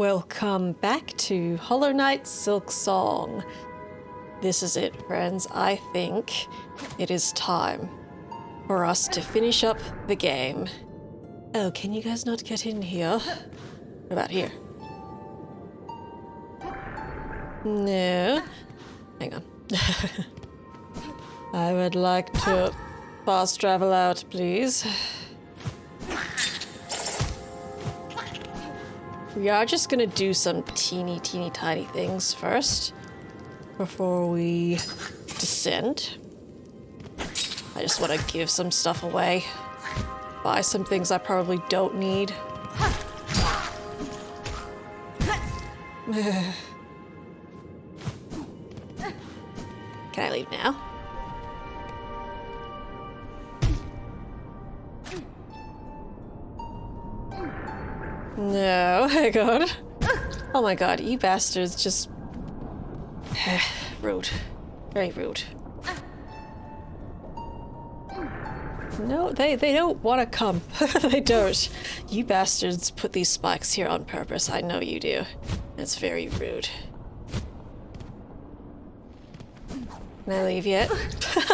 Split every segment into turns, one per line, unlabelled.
Welcome back to Hollow Knight Silksong. This is it, friends. I think it is time for us to finish up the game. Oh, can you guys not get in here? What about here? No. Hang on. I would like to fast travel out, please. We are just gonna do some teeny tiny things first before we descend. I just want to give some stuff away. Buy some things I probably don't need. Can I leave now? No, hang on. Oh my god, you bastards just... rude. Very rude. No, they don't want to come. They don't. You bastards put these spikes here on purpose. I know you do. It's very rude. Can I leave yet?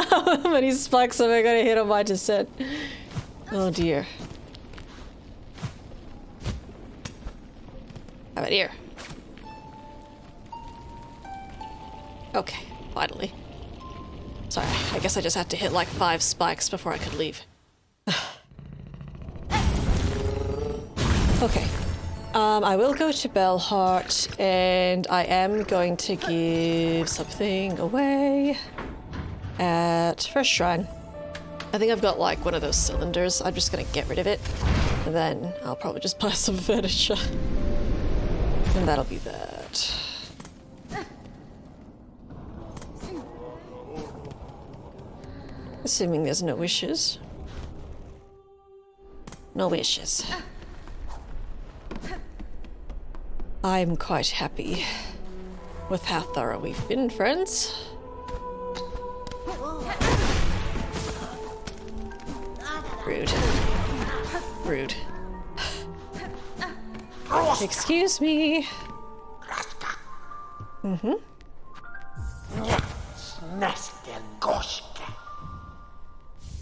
How many spikes am I gonna hit on my descent? Oh dear. How about here? Okay, finally. Sorry, I guess I just had to hit like 5 spikes before I could leave. Okay. I will go to Bellheart, and I am going to give something away at First Shrine. I think I've got like one of those cylinders. I'm just gonna get rid of it, and then I'll probably just buy some furniture. And that'll be that. Assuming there's no wishes. No wishes. I'm quite happy with how thorough we've been, friends. Rude. Rude. Excuse me. Mm-hmm.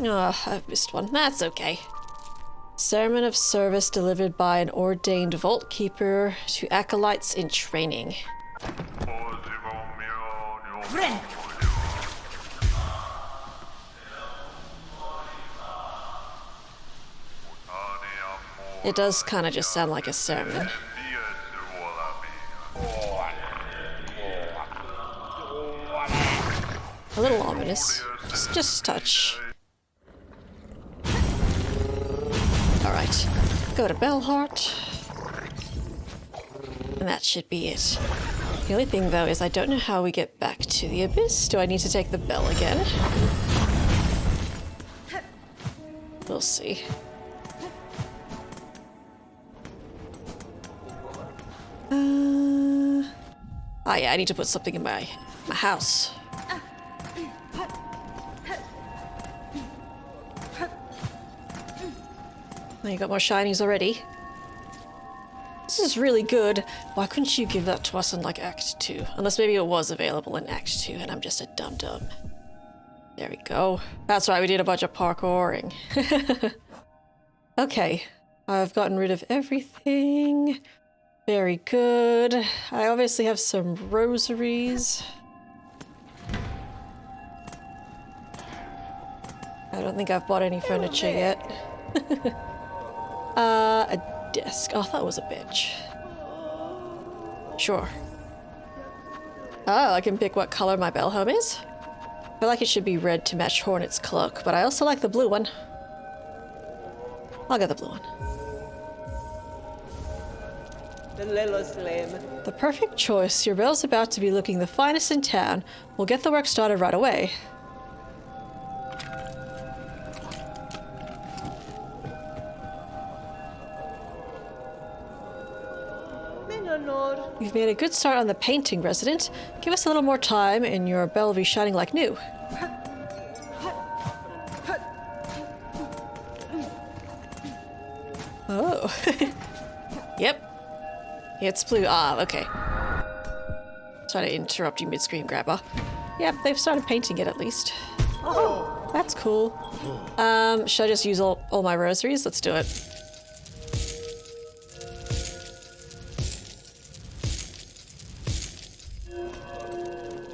Oh, I've missed one. That's okay. Sermon of service delivered by an ordained vault keeper to acolytes in training. It does kind of just sound like a sermon. A little ominous. Just a touch. Alright. Go to Bellheart. And that should be it. The only thing, though, is I don't know how we get back to the Abyss. Do I need to take the bell again? We'll see. Ah, yeah, I need to put something in my house. Oh, you got more shinies already. This is really good. Why couldn't you give that to us in like Act 2? Unless maybe it was available in Act 2 and I'm just a dum-dum. There we go. That's right, we did a bunch of parkouring. Okay, I've gotten rid of everything. Very good. I obviously have some rosaries. I don't think I've bought any furniture yet. A desk. Oh, that was a bench. Sure. Oh, I can pick what color my bell home is. I feel like it should be red to match Hornet's cloak, but I also like the blue one. I'll get the blue one. The perfect choice. Your bell's about to be looking the finest in town. We'll get the work started right away. You've made a good start on the painting, resident. Give us a little more time and your bell will be shining like new. Oh. Yep. It's blue. Ah, okay. Sorry to interrupt you mid-screen, Grandpa. Yep, they've started painting it at least. Oh, that's cool. Should I just use all my rosaries? Let's do it.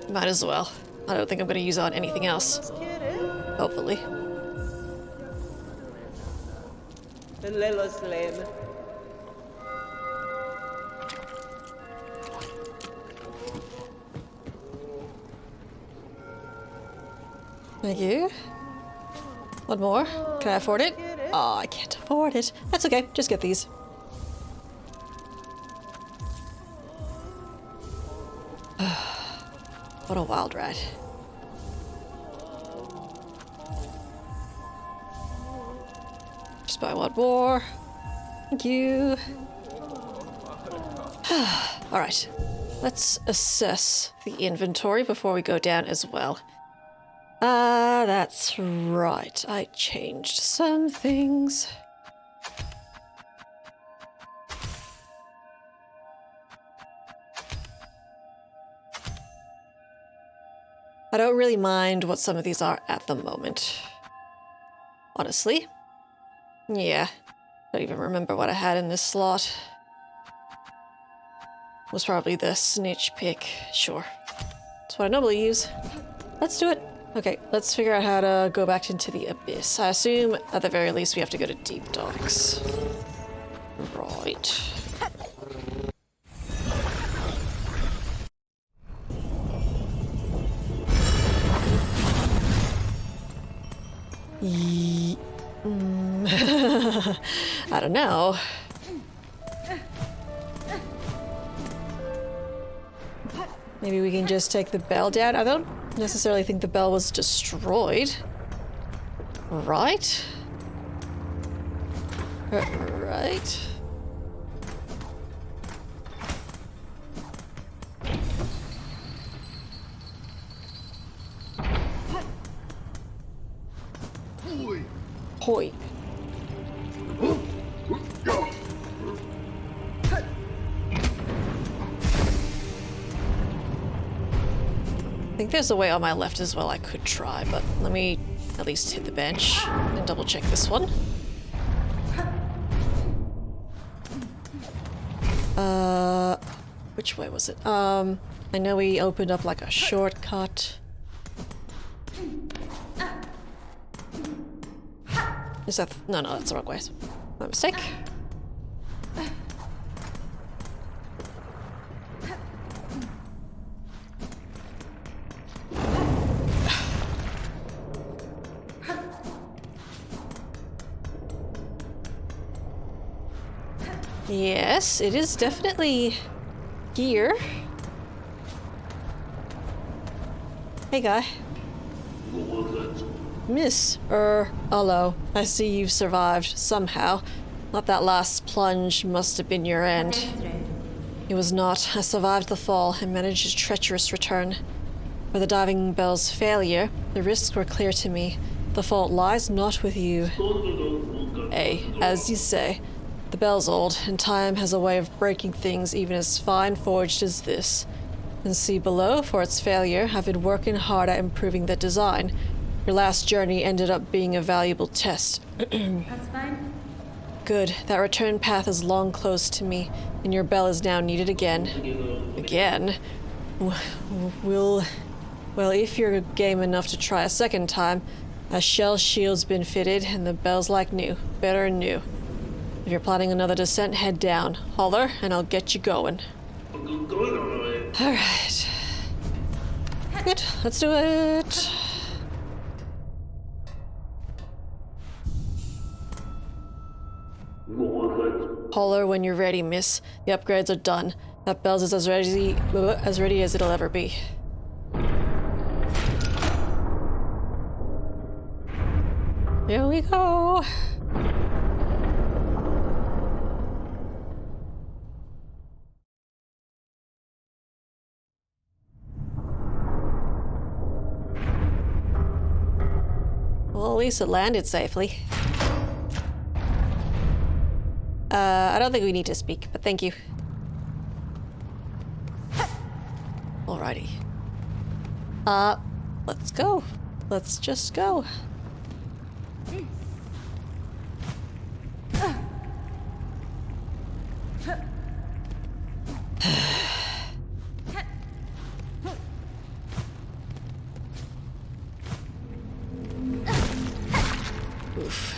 Might as well. I don't think I'm going to use it on anything else. Hopefully. Thank you. One more. Can I afford it? Oh, I can't afford it. That's okay. Just get these. What a wild ride. Just buy one more. Thank you. Alright. Let's assess the inventory before we go down as well. That's right. I changed some things. I don't really mind what some of these are at the moment. Honestly. Yeah. Don't even remember what I had in this slot. Was probably the snitch pick. Sure. That's what I normally use. Let's do it. Okay, let's figure out how to go back into the abyss. I assume, at the very least, we have to go to deep docks. Right. I don't know. Maybe we can just take the bell down. I don't necessarily think the bell was destroyed. Right? Right. Hoi. I think there's a way on my left as well I could try, but let me at least hit the bench and double check this one. Which way was it? I know we opened up like a shortcut. Is that... No, that's the wrong way. My mistake. Yes, it is definitely here. Hey, guy. Miss, hello. I see you've survived, somehow. Not that last plunge must have been your end. It was not. I survived the fall and managed a treacherous return. For the diving bell's failure, the risks were clear to me. The fault lies not with you. Hey, as you say, the bell's old, and time has a way of breaking things even as fine-forged as this. And see below, for its failure, I've been working hard at improving the design. Your last journey ended up being a valuable test.
That's fine.
Good. That return path is long closed to me, and your bell is now needed again. Again? Well, if you're game enough to try a second time, a shell shield's been fitted, and the bell's like new. Better than new. If you're planning another descent, head down. Holler, and I'll get you going. Alright. Good. Let's do it. Holler when you're ready, miss. The upgrades are done. That bell's is as ready as it'll ever be. Here we go. Well, at least it landed safely. I don't think we need to speak, but thank you. Alrighty. Let's go. Let's just go. Oof.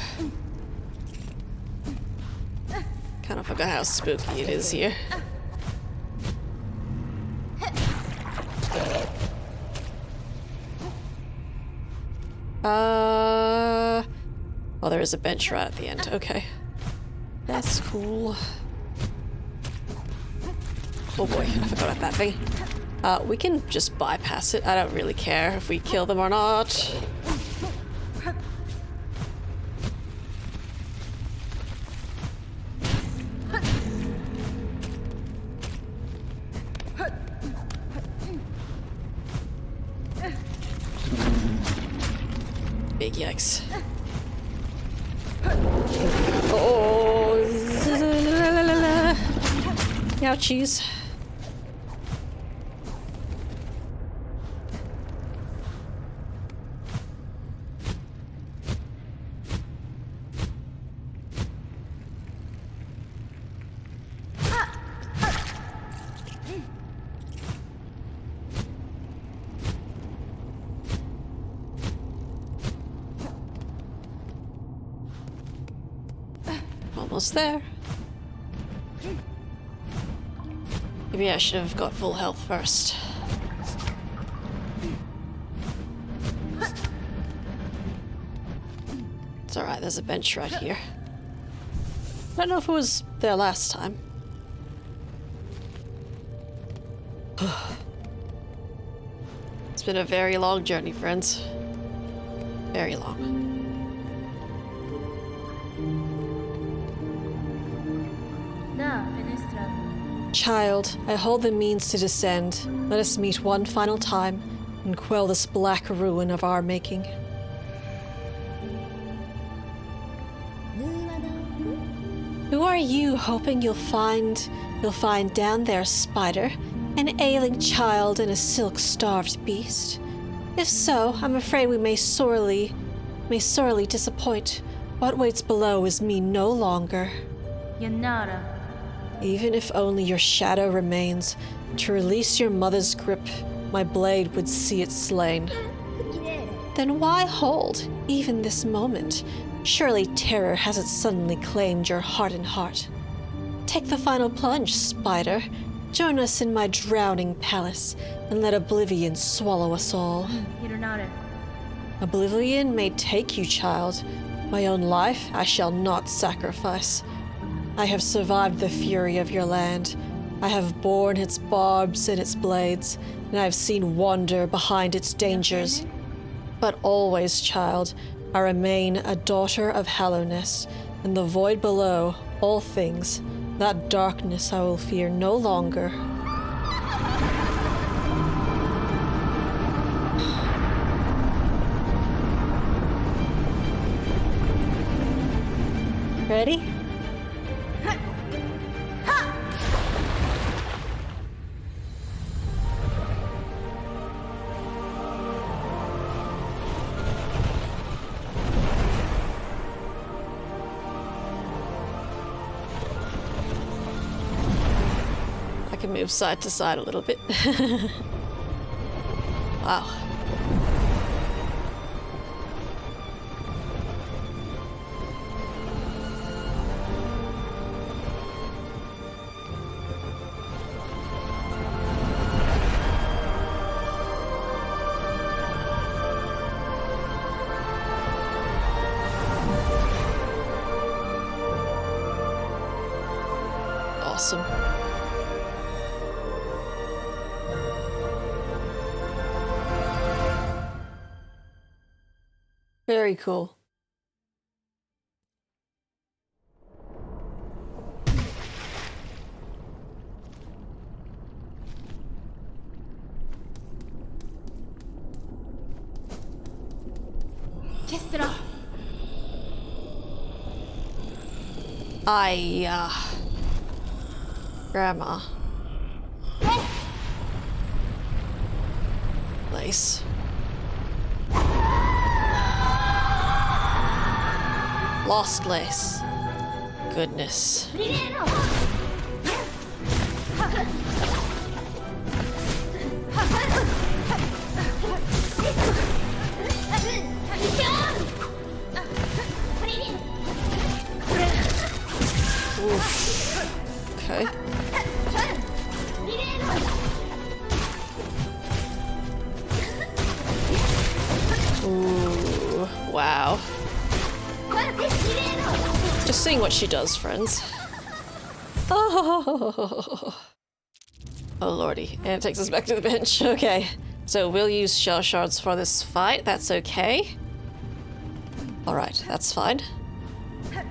Kind of forgot how spooky it is here. Well, there is a bench right at the end. Okay. That's cool. Oh boy, I forgot about that thing. We can just bypass it. I don't really care if we kill them or not. Big yikes. Oh, ouchies. Almost there. Maybe I should have got full health first. It's alright, there's a bench right here. I don't know if it was there last time. It's been a very long journey, friends. Very long. Child, I hold the means to descend. Let us meet one final time and quell this black ruin of our making. Who are you hoping you'll find down there, Spider? An ailing child and a silk-starved beast? If so, I'm afraid we may sorely disappoint. What waits below is me no longer.
Yanara.
Even if only your shadow remains, to release your mother's grip, my blade would see it slain. Then why hold, even this moment? Surely terror hasn't suddenly claimed your hardened heart. Take the final plunge, Spider. Join us in my drowning palace, and let oblivion swallow us all. Oblivion may take you, child. My own life I shall not sacrifice. I have survived the fury of your land. I have borne its barbs and its blades, and I have seen wonder behind its dangers. But always, child, I remain a daughter of Hallownest, and the void below, all things, that darkness I will fear no longer. Ready? I can move side to side a little bit. Wow. Awesome. Very cool. Grandma. lace. Lost lace. Goodness. Oof. Okay. Ooh, wow. Just seeing what she does, friends. Oh, lordy. And it takes us back to the bench. Okay. So we'll use shell shards for this fight. That's okay. Alright, that's fine. Here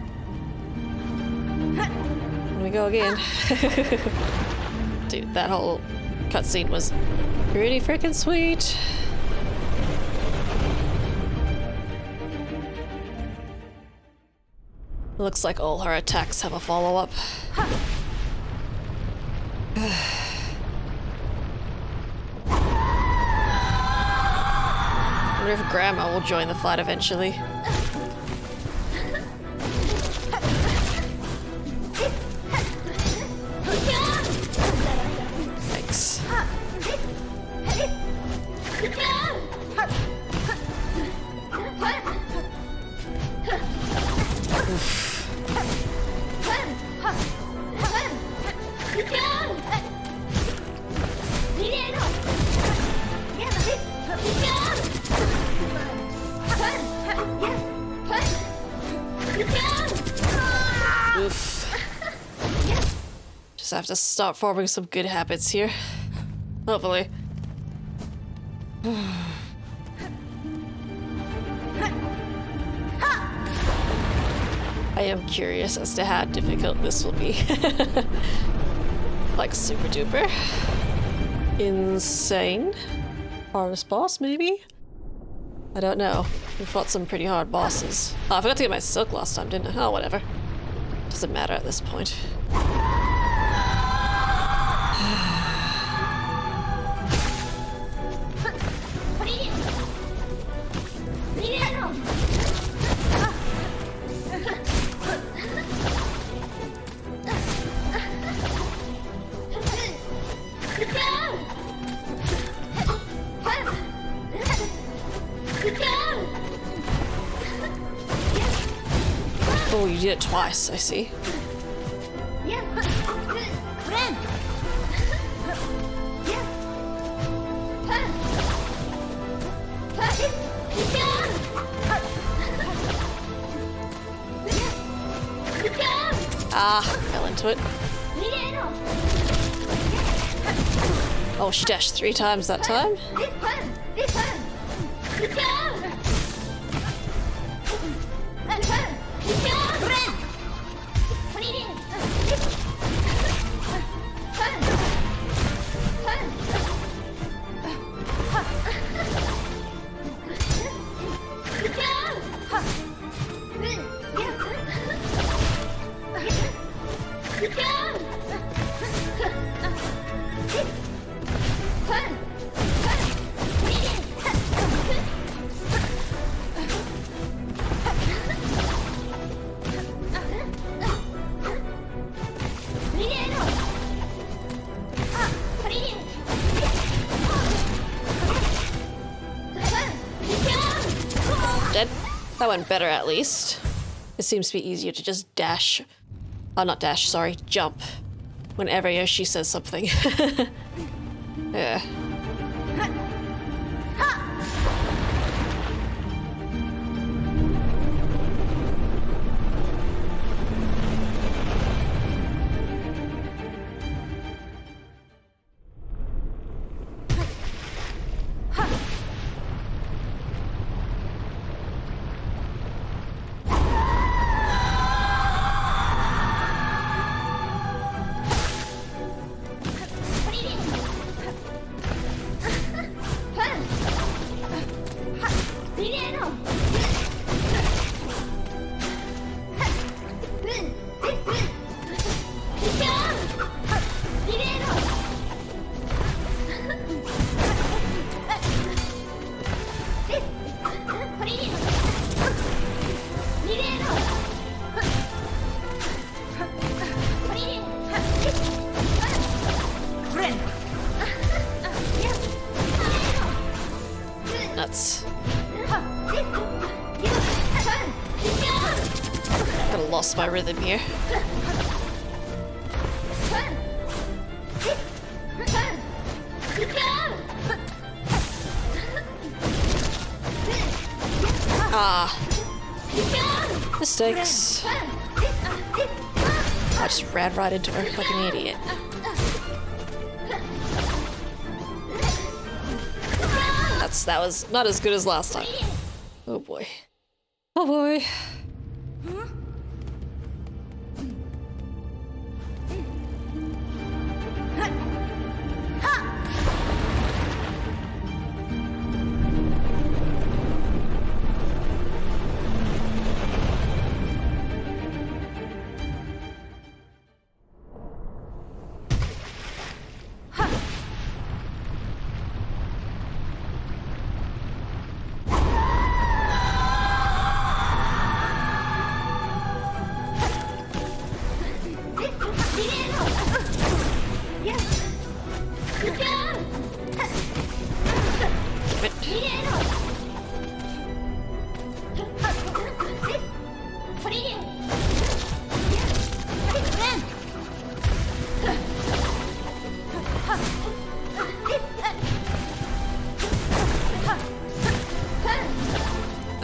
we go again. Dude, that whole cutscene was pretty freaking sweet. Looks like all her attacks have a follow-up. I wonder if Grandma will join the fight eventually. Thanks. Oof. Just have to start forming some good habits here. Hopefully. I am curious as to how difficult this will be. Like super duper. Insane. Hardest boss, maybe? I don't know. We fought some pretty hard bosses. Oh, I forgot to get my silk last time, didn't I? Oh, whatever. Doesn't matter at this point. Oh, you did it twice, I see. Ah, fell into it. Oh, she dashed 3 times that time. Dead. That went better at least. It seems to be easier to just dash. Oh, not dash, sorry, jump. Whenever Yoshi says something. Yeah. nuts. Kinda lost my rhythm here. Ah. Mistakes. I just ran right into her like an idiot. That was not as good as last time. Oh boy. Oh boy.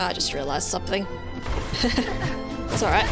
I just realized something. It's alright.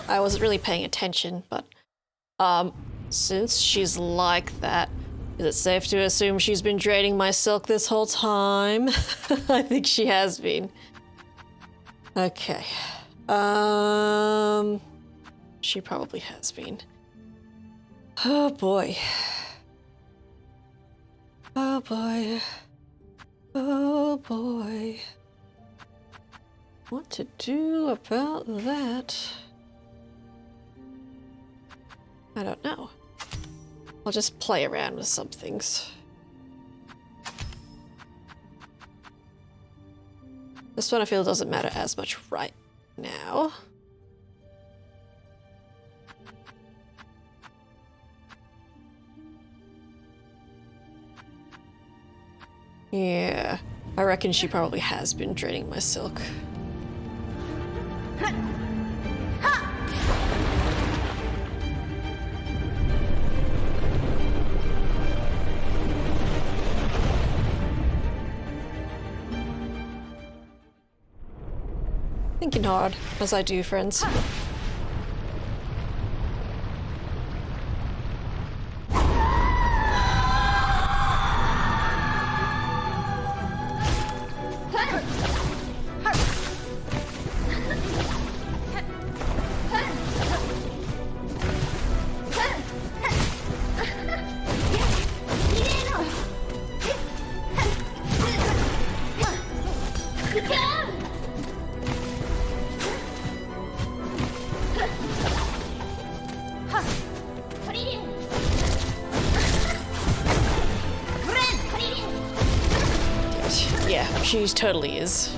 I wasn't really paying attention, but since she's like that, is it safe to assume she's been draining my silk this whole time? I think she has been. Okay. She probably has been. Oh boy. Oh boy. Oh boy. What to do about that? I don't know. I'll just play around with some things. This one I feel doesn't matter as much right now. Yeah, I reckon she probably has been draining my silk. Thinking hard, as I do, friends. Yeah, she totally is.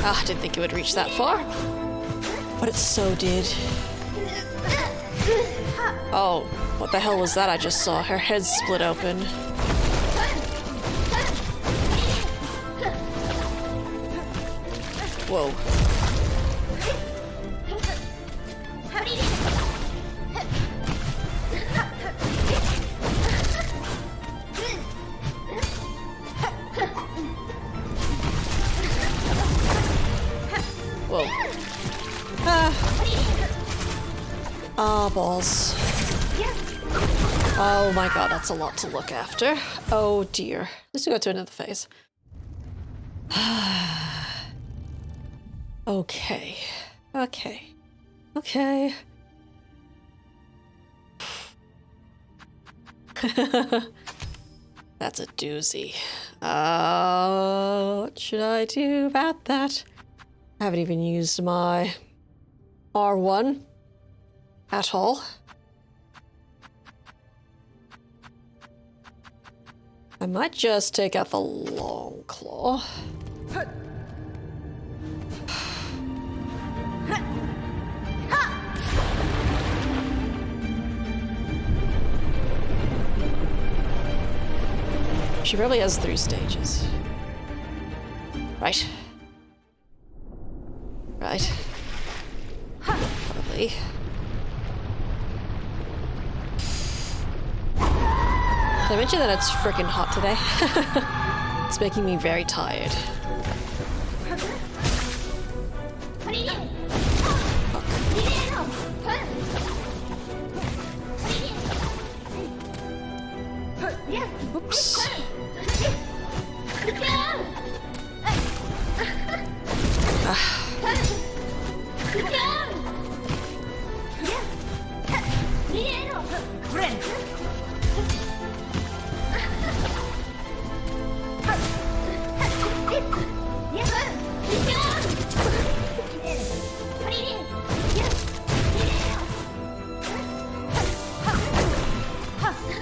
Ah, I didn't think it would reach that far. But it so did. Oh, what the hell was that I just saw? Her head split open. Whoa. Whoa. Ah, balls. Oh my god, that's a lot to look after. Oh dear. Let's go to another phase. Okay. Okay. Okay. That's a doozy. What should I do about that? I haven't even used my R1 at all. I might just take out the long claw. She probably has 3 stages. Right. Right. Probably. Did I mention that it's freaking hot today? It's making me very tired. Oops.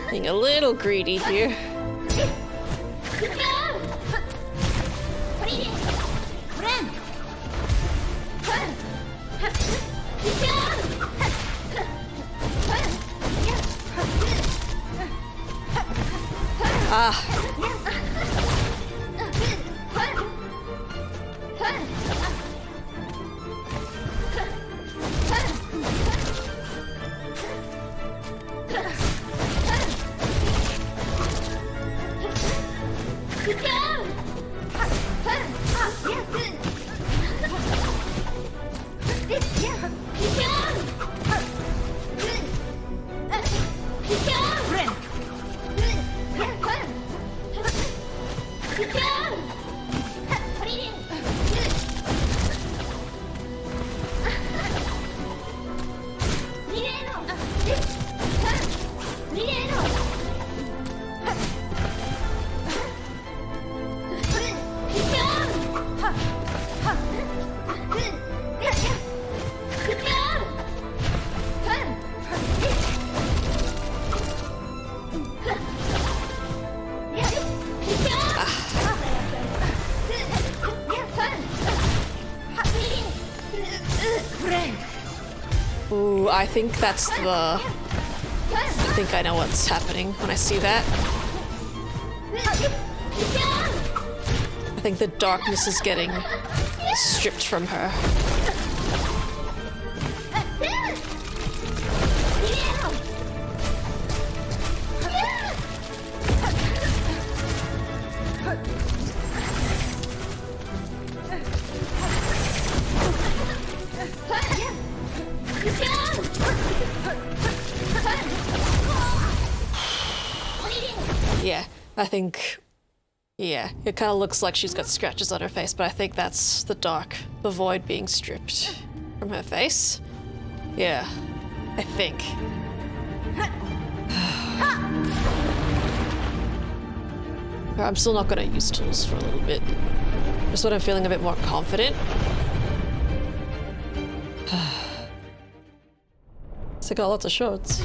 Being a little greedy here. Ah. Ooh, I think that's the... I think I know what's happening when I see that. I think the darkness is getting stripped from her. Yeah, I think, yeah, it kind of looks like she's got scratches on her face, but I think that's the dark, the void being stripped from her face. Yeah, I think. I'm still not gonna use tools for a little bit. Just when I'm feeling a bit more confident. So I got lots of shorts.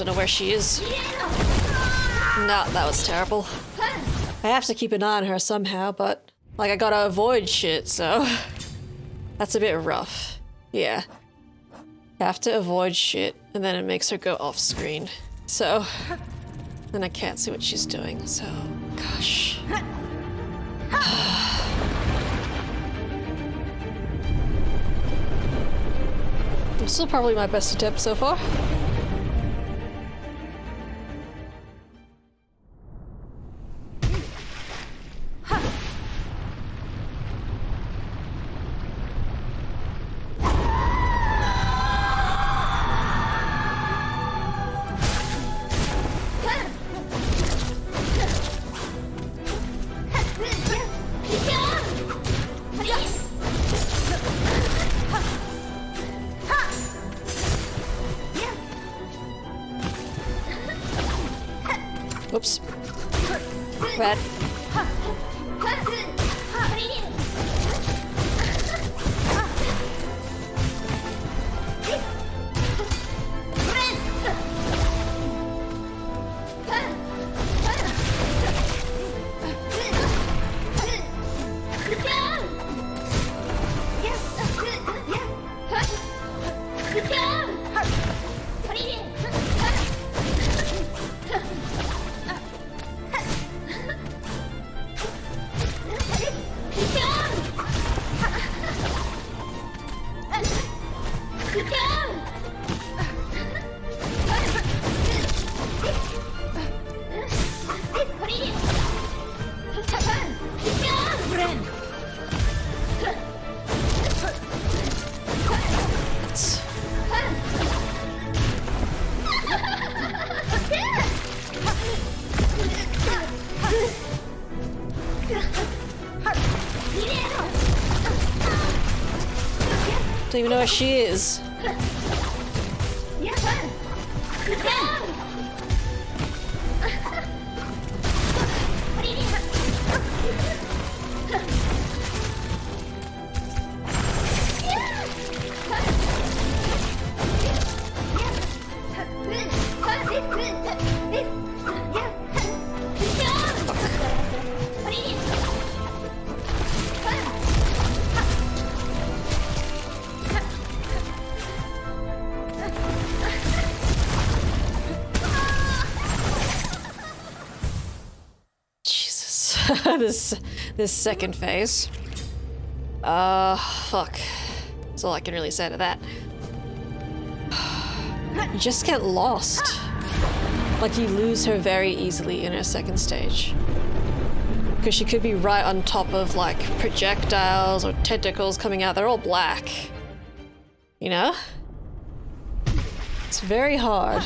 don't know where she is. No, that was terrible. I have to keep an eye on her somehow, but like I gotta avoid shit, so that's a bit rough. Yeah. I have to avoid shit, and then it makes her go off screen. So then I can't see what she's doing, so gosh. Still probably my best attempt so far. Oops. Bad. Don't even know where she is. this second phase. Fuck. That's all I can really say to that. You just get lost. Like you lose her very easily in her second stage. Because she could be right on top of like projectiles or tentacles coming out. They're all black. You know? It's very hard.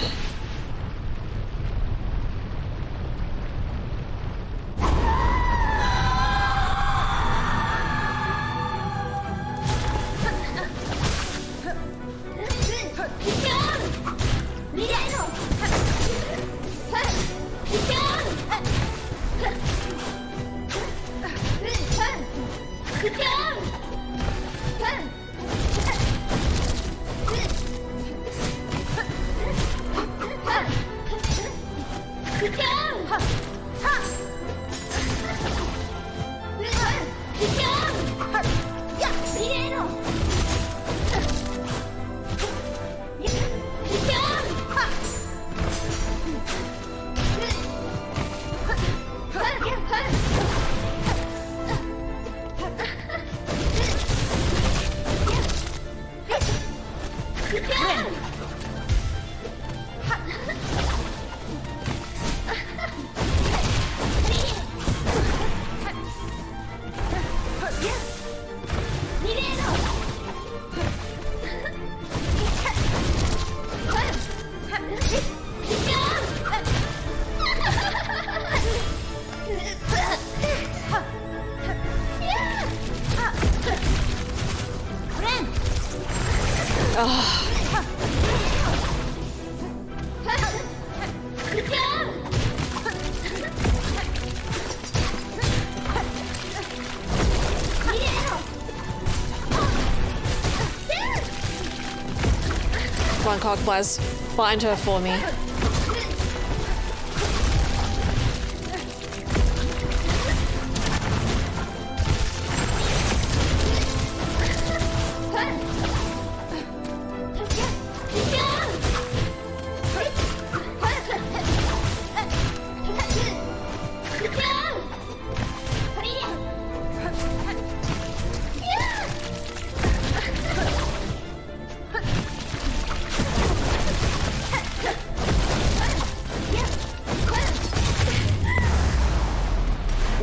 Come on, Cogblaz. Find her for me.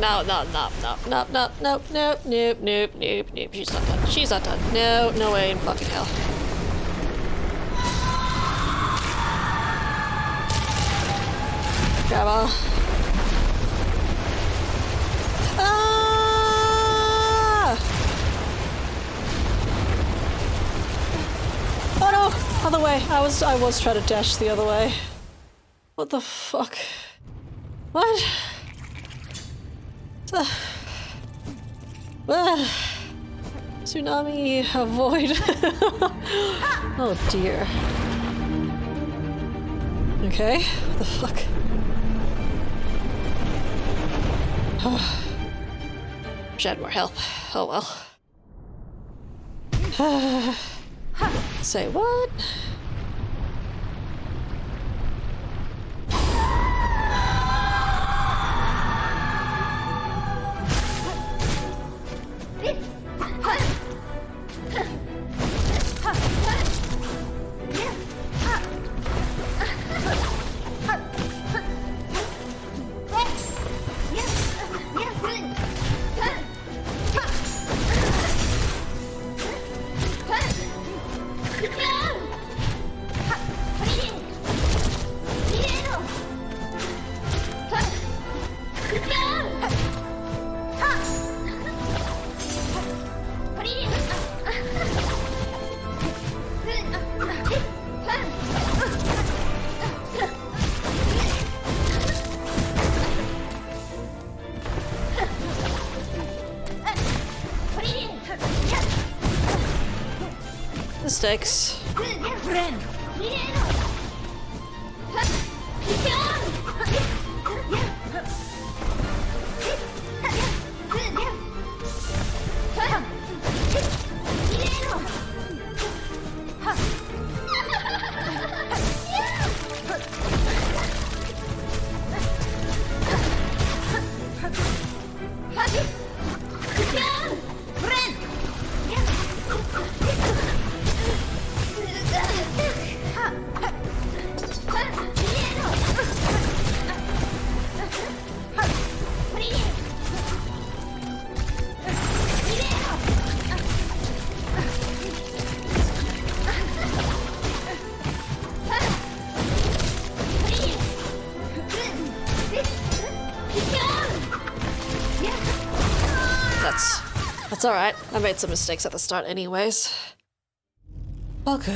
no, no, no, no, no, no, no, no, nope, nope, nope, nope. She's not done. She's not done. No, no way in fucking hell. Grab her. Ah! Oh no! Other way. I was trying to dash the other way. What the fuck? What? Tsunami, avoid. Oh dear. Okay, what the fuck? Wish I had more help. Oh well. Say what? Mistakes. That's alright. I made some mistakes at the start anyways. All good.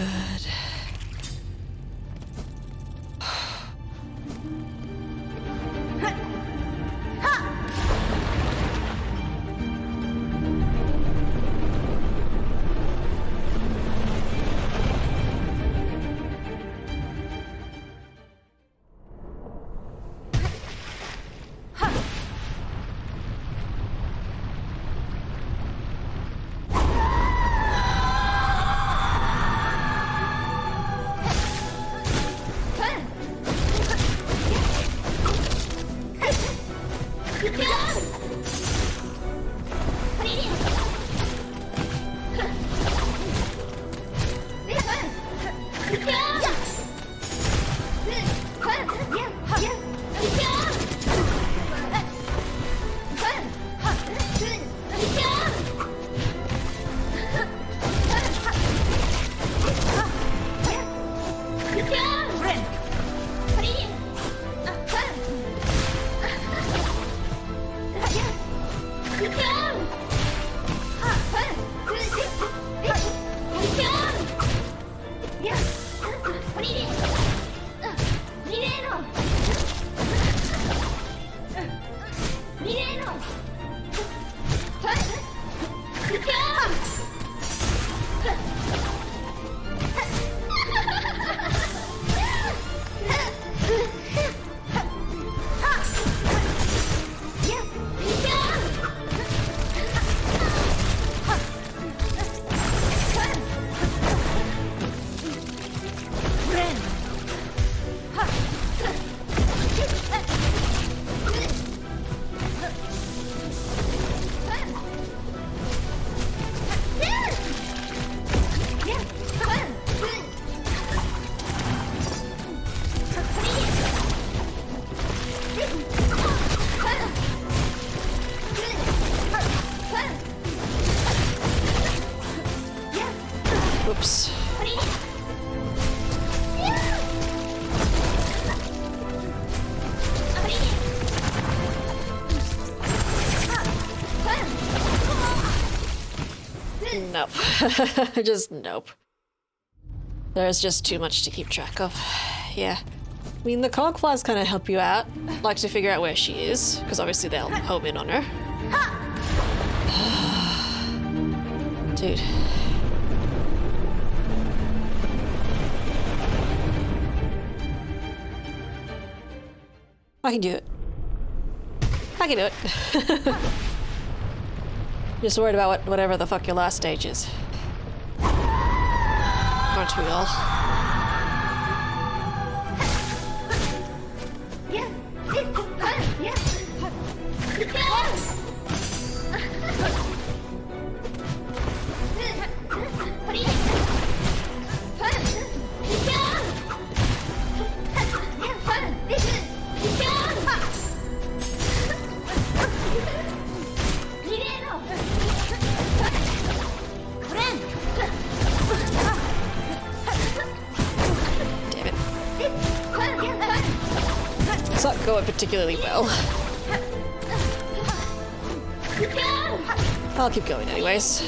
nope. Just nope. There's just too much to keep track of. Yeah. I mean, the cogflies kind of help you out, like to figure out where she is, because obviously they'll home in on her. Dude. I can do it. I can do it. Just worried about whatever the fuck your last stage is. Aren't we all? It's not going particularly well. I'll keep going anyways.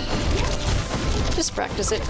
Just practice it.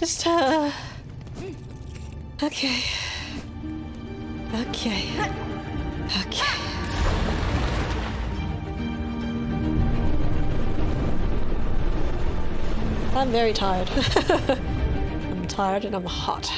Just, okay. Okay. Okay. I'm very tired. I'm tired and I'm hot.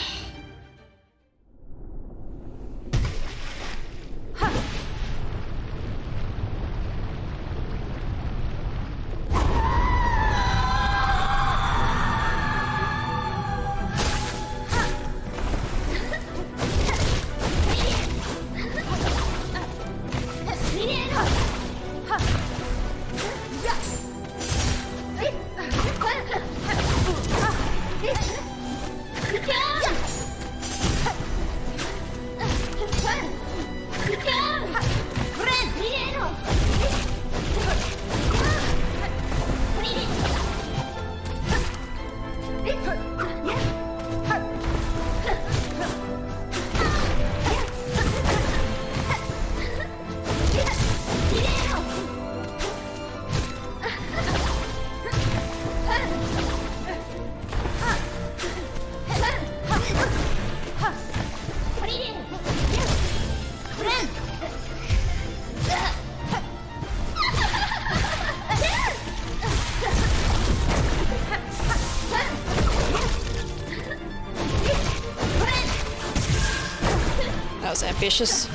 That was ambitious.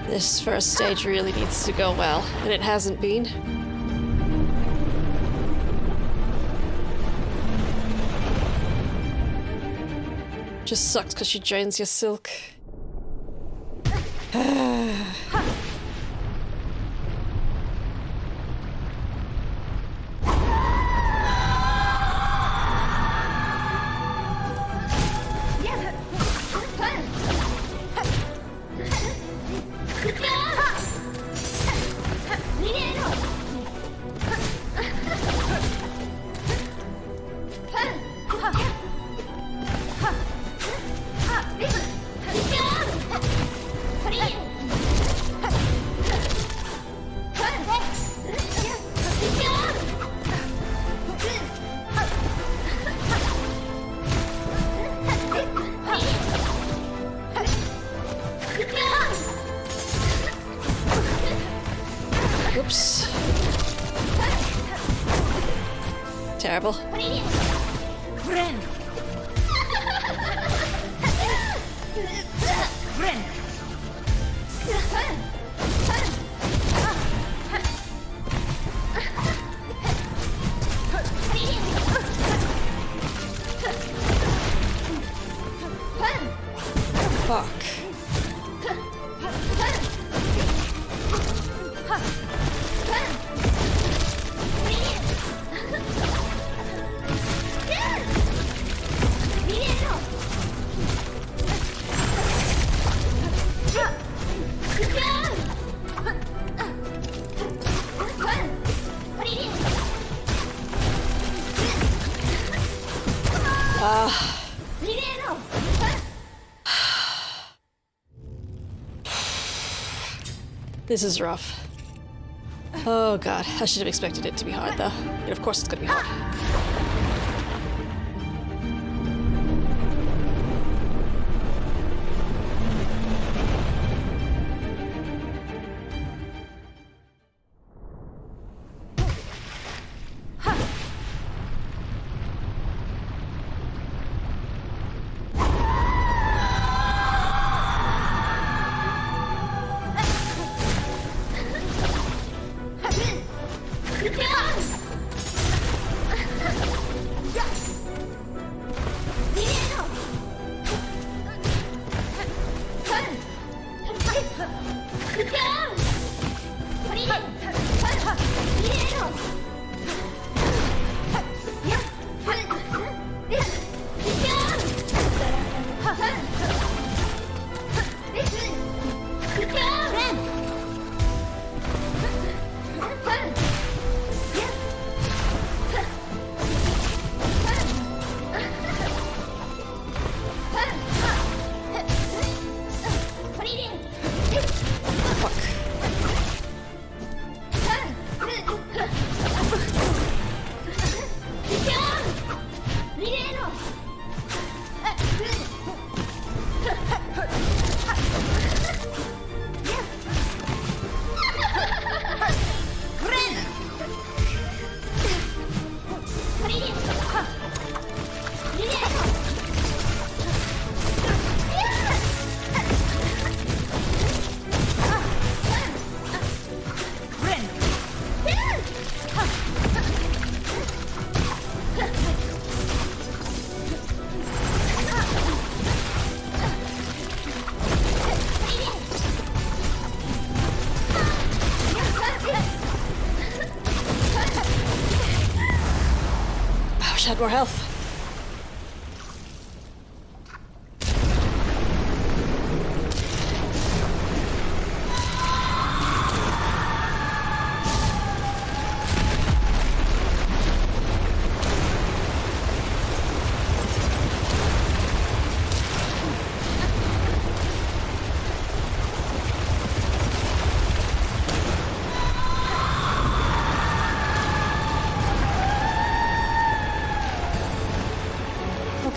This first stage really needs to go well, and it hasn't been. Just sucks because she drains your silk. sucks. Terrible. Fuck. This is rough. Oh god, I should have expected it to be hard though. And of course it's gonna be hard. Had more health.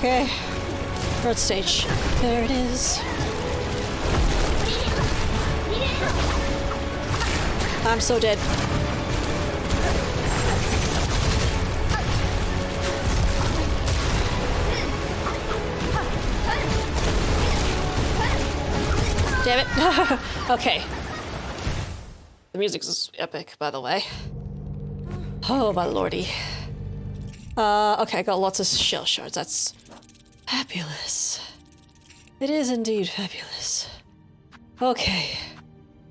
Okay, third stage. There it is. I'm so dead. Damn it. Okay. The music is epic, by the way. Oh, my lordy. Okay, I got lots of shell shards. That's fabulous. It is indeed fabulous. Okay.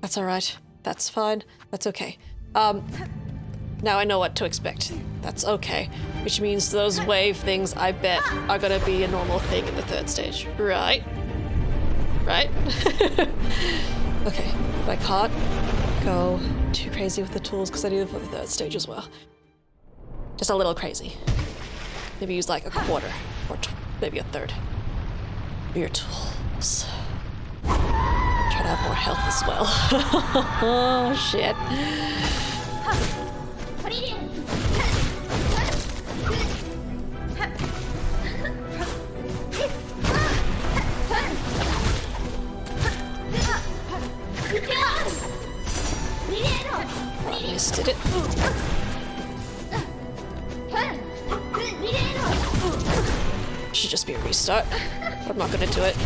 That's alright. That's fine. That's okay. Now I know what to expect. That's okay. Which means those wave things, I bet, are gonna be a normal thing in the third stage. Right? Right? Okay. But I can't go too crazy with the tools because I need them for the third stage as well. Just a little crazy. Maybe use like a quarter or maybe a third for your tools. Try to have more health as well. Oh shit. I missed did it. Should just be a restart. I'm not gonna do it.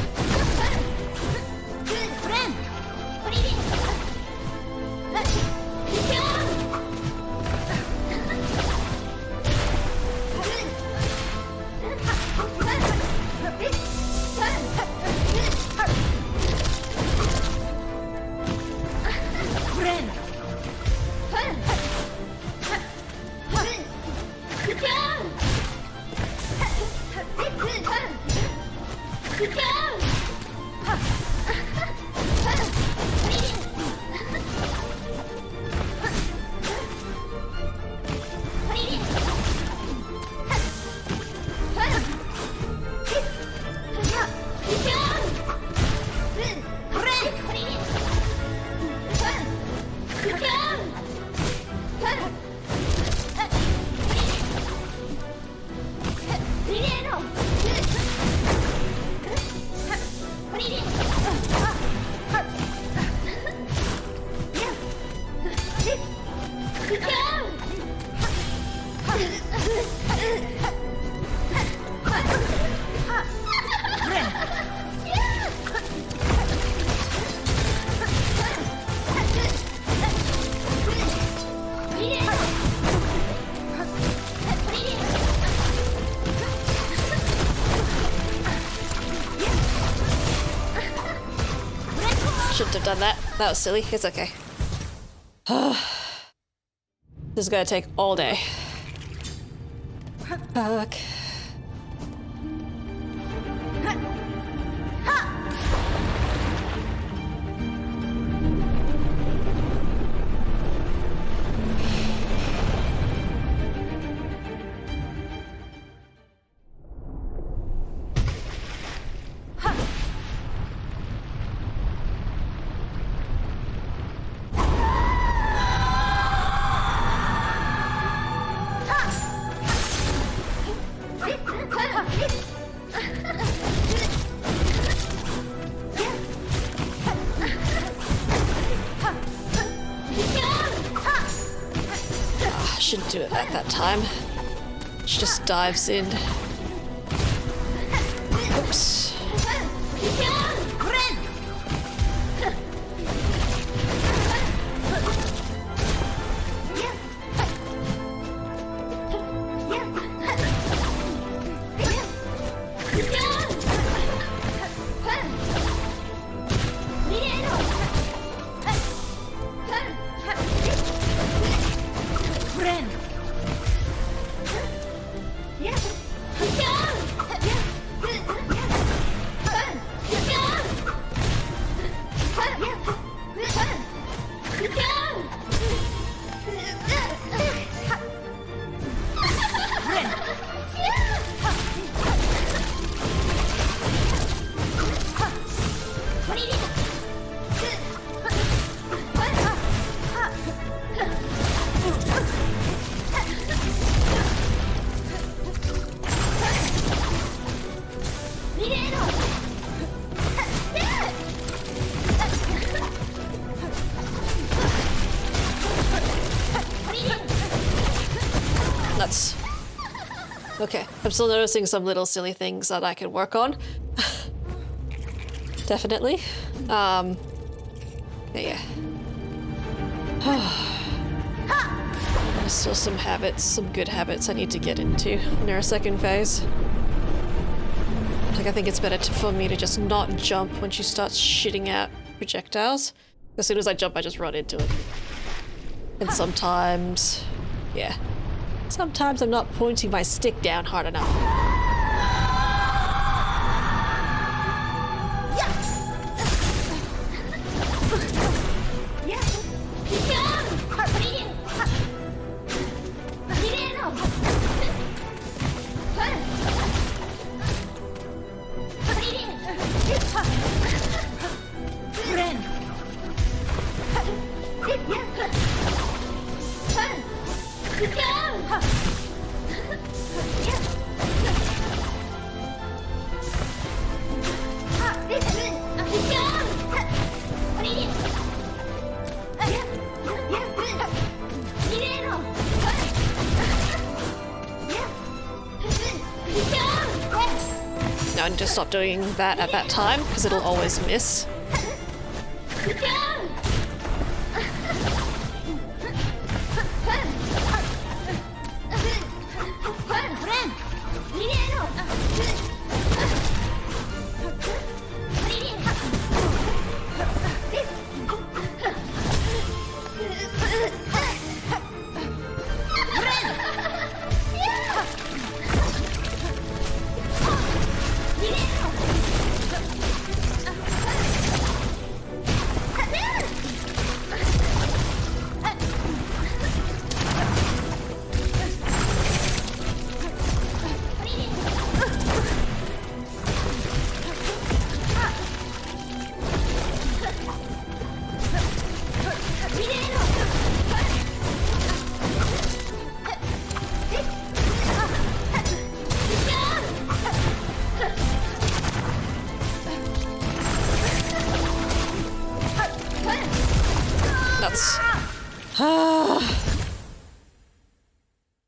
Shouldn't have done that. That was silly. It's okay. This is gonna take all day. Fuck. Shouldn't do it at that time. She just dives in. Oops. Nuts. Okay, I'm still noticing some little silly things that I can work on. Definitely. Yeah. There's still some habits, some good habits I need to get into in our second phase. Like, I think it's better for me to just not jump when she starts shitting out projectiles. As soon as I jump, I just run into it. And sometimes, yeah. Sometimes I'm not pointing my stick down hard enough. I need to stop doing that at that time because it'll always miss.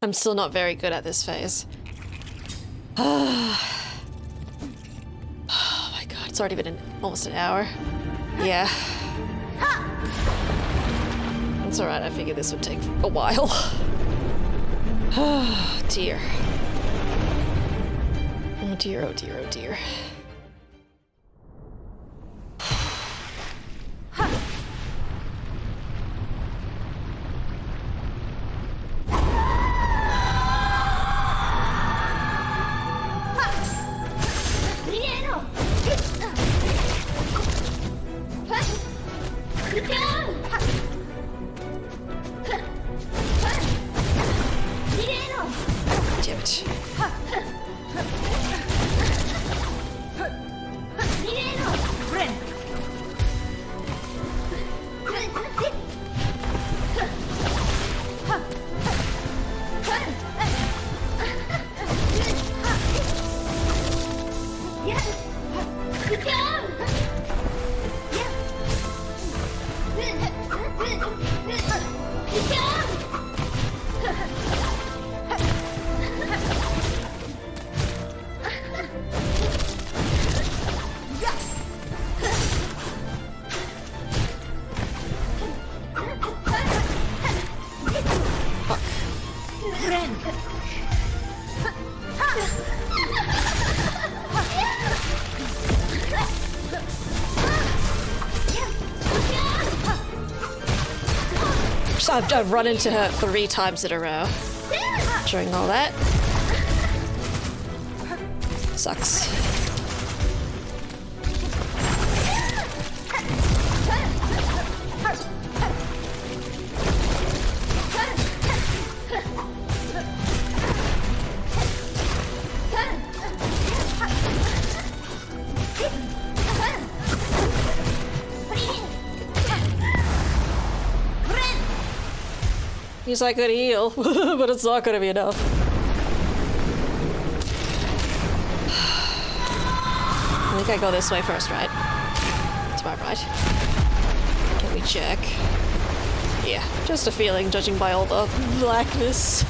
I'm still not very good at this phase. Oh my god, it's already been almost an hour. Yeah. It's alright, I figured this would take a while. Oh dear. Oh dear, oh dear, oh dear. I've run into her 3 times in a row during all that. Sucks. He's like, good heal, but it's not gonna be enough. I think I go this way first, right? That's about right. Can we check? Yeah, just a feeling, judging by all the blackness.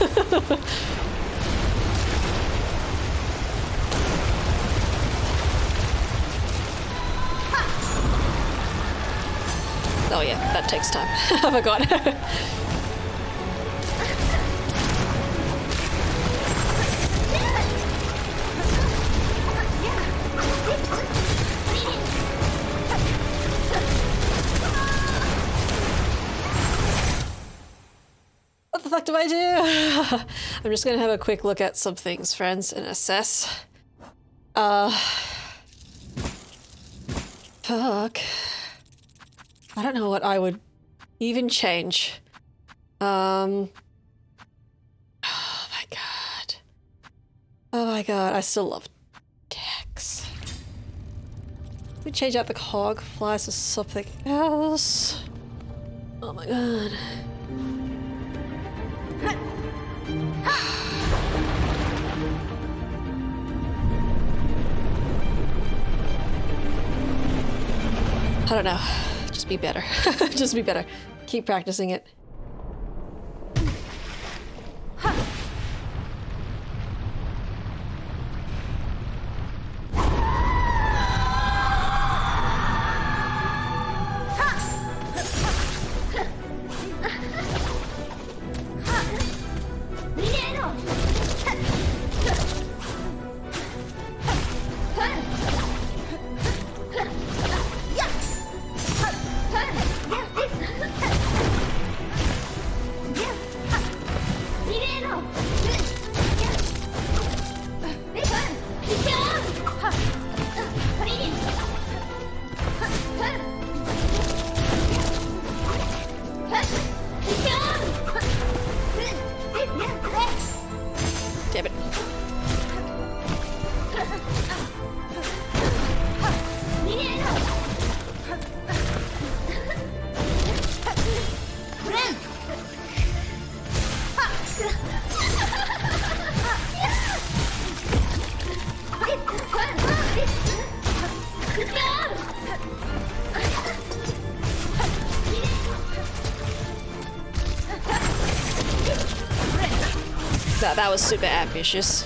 Oh yeah, that takes time. I forgot. What the fuck do I do? I'm just gonna have a quick look at some things, friends, and assess. Fuck. I don't know what I would even change. Oh my god. Oh my god, I still love Dex. We change out the cog flies to something else. Oh my god. I don't know. Just be better. Just be better. Keep practicing it. That was super ambitious.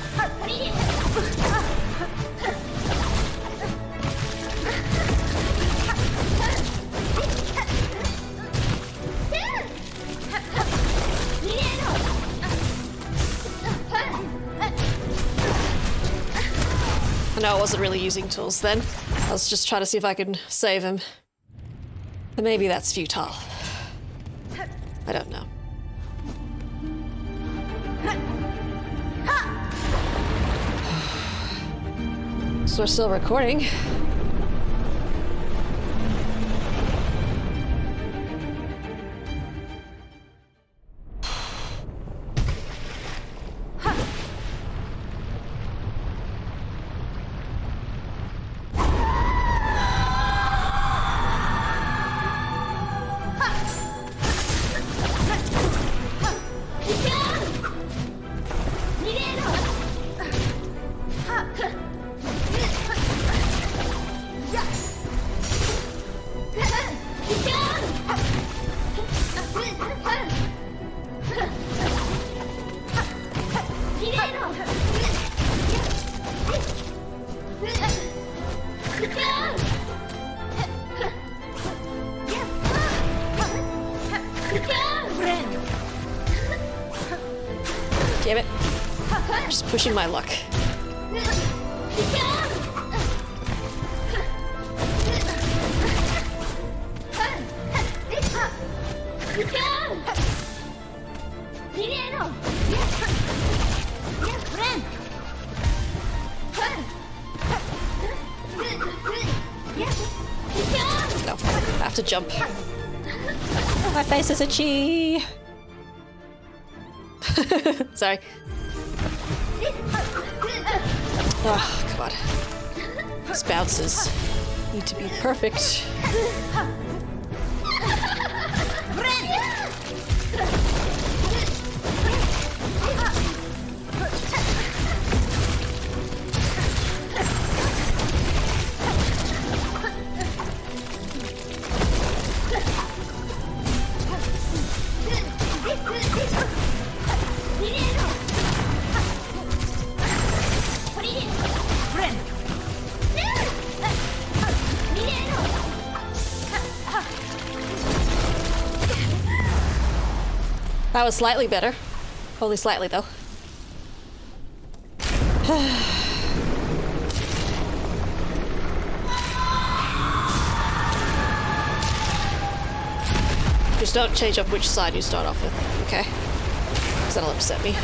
No, I wasn't really using tools then. I was just trying to see if I could save him. But maybe that's futile. I don't know. So we're still recording. Damn it. I'm just pushing my luck. No, I have to jump. My face is itchy. Sorry. Oh, come on. These bounces need to be perfect. That was slightly better. Only slightly, though. Just don't change up which side you start off with, okay? Because that'll upset me.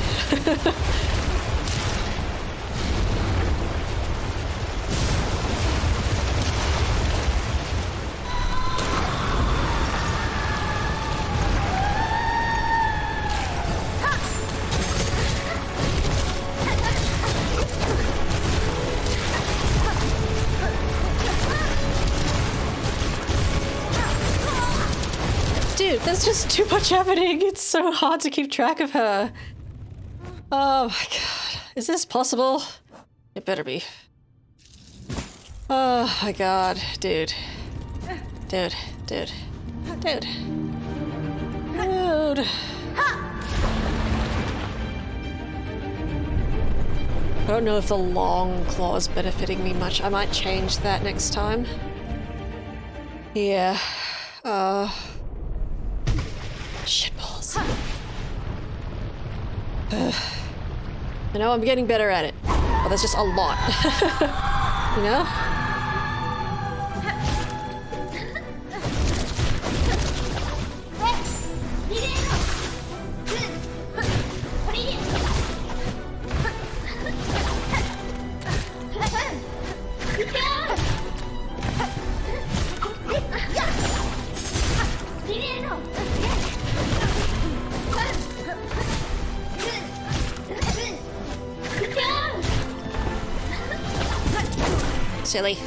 Dude, there's just too much happening. It's so hard to keep track of her. Oh my god. Is this possible? It better be. Oh my god. Dude. Dude. Dude. Dude. Dude. I don't know if the long claw is benefiting me much. I might change that next time. Yeah. Shitballs. I know I'm getting better at it, but there's just a lot. You know? Silly.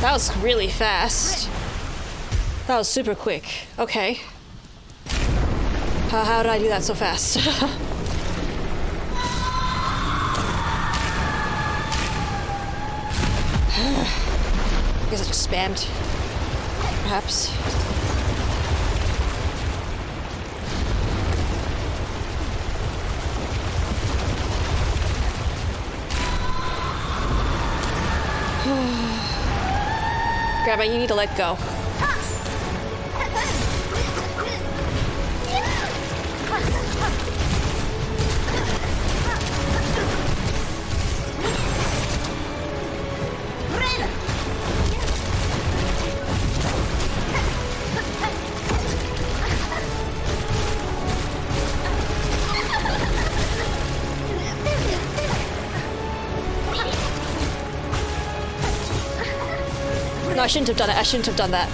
That was really fast. That was super quick. Okay. How did I do that so fast? I guess I just spammed. Perhaps. Grandma, you need to let go. No, I shouldn't have done it. I shouldn't have done that.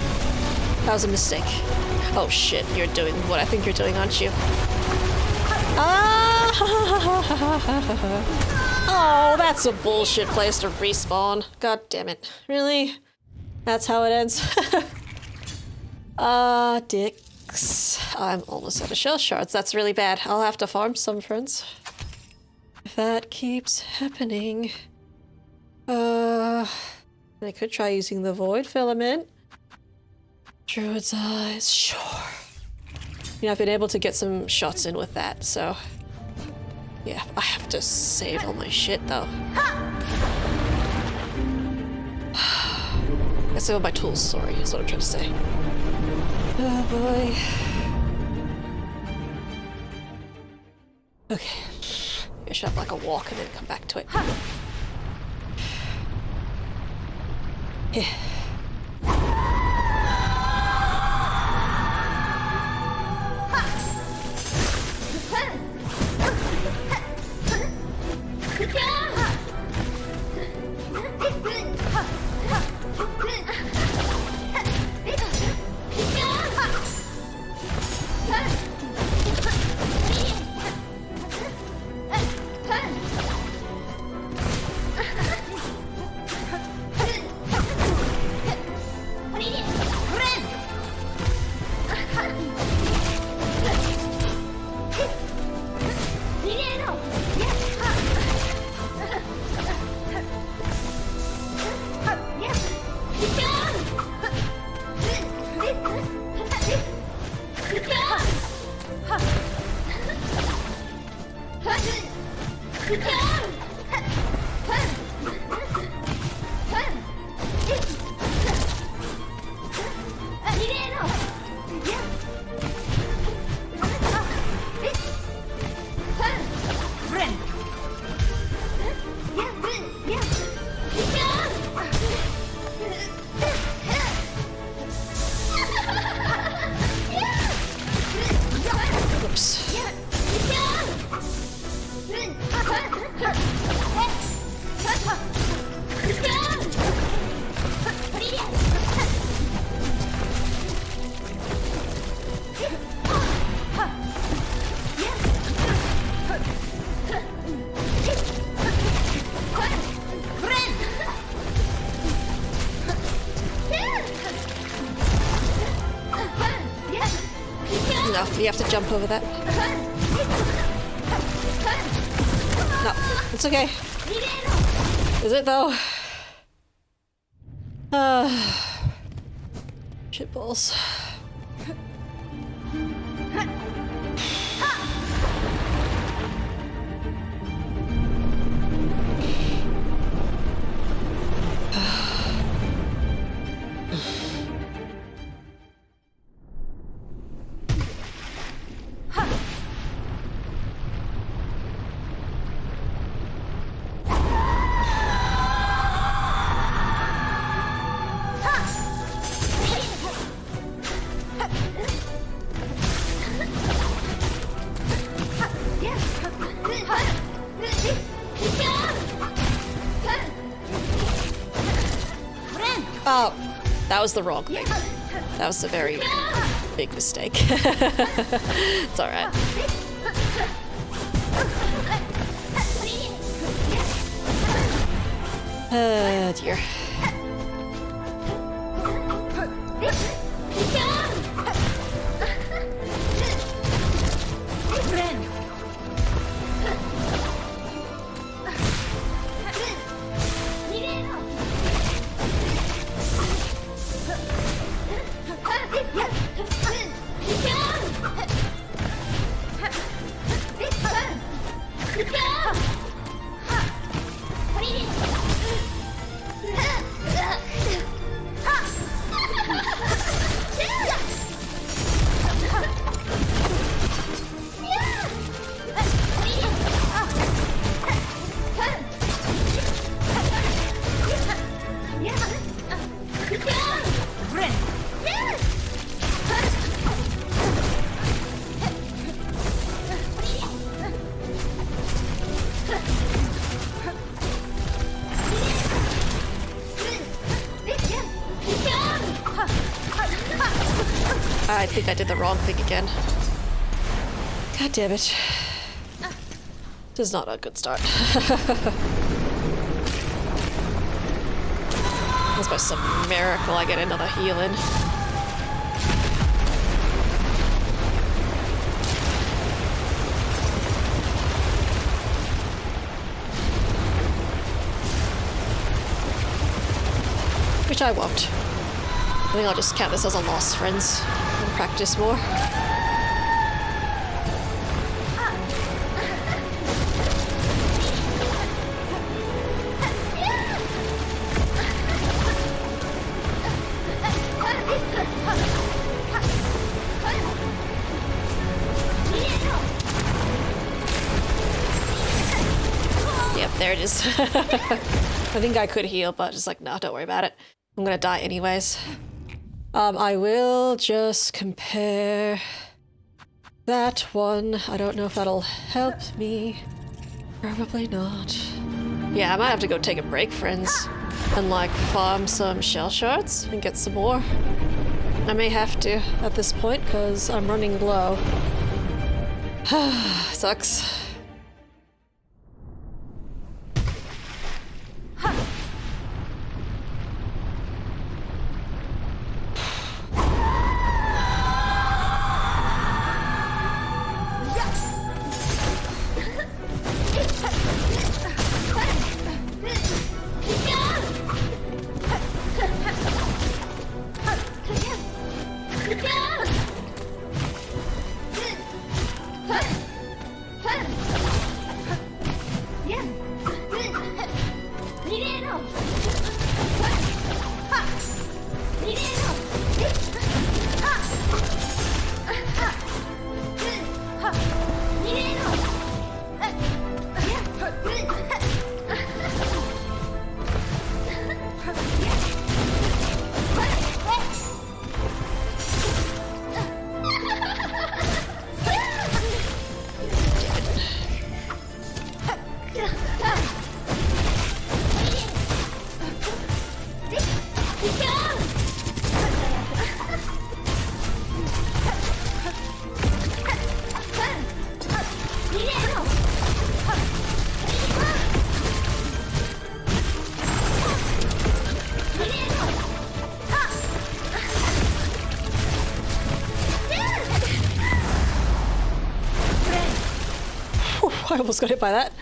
That was a mistake. Oh shit, you're doing what I think you're doing, aren't you? Ah! Oh, that's a bullshit place to respawn. God damn it. Really? That's how it ends? Dicks. I'm almost out of shell shards. That's really bad. I'll have to farm some, friends. If that keeps happening. I could try using the void filament. Druid's eyes, sure. You know, I've been able to get some shots in with that, so... Yeah, I have to save all my shit, though. I save all my tools, sorry, is what I'm trying to say. Oh boy. Okay. I should have like a walk and then come back to it. Yeah. No, you have to jump over that. No, it's okay. Is it though? Shitballs. Oh, that was the wrong thing. That was a very big mistake. It's alright. Oh dear. I think I did the wrong thing again. God damn it. This is not a good start. Unless by some miracle I get another heal in. Which I won't. I think I'll just count this as a loss, friends, and practice more. Yep, there it is. I think I could heal, but just like, no, don't worry about it. I'm gonna die anyways. I will just compare that one. I don't know if that'll help me. Probably not. Yeah, I might have to go take a break, friends, and like farm some shell shards and get some more. I may have to at this point because I'm running low. Sucks. I almost got hit by that.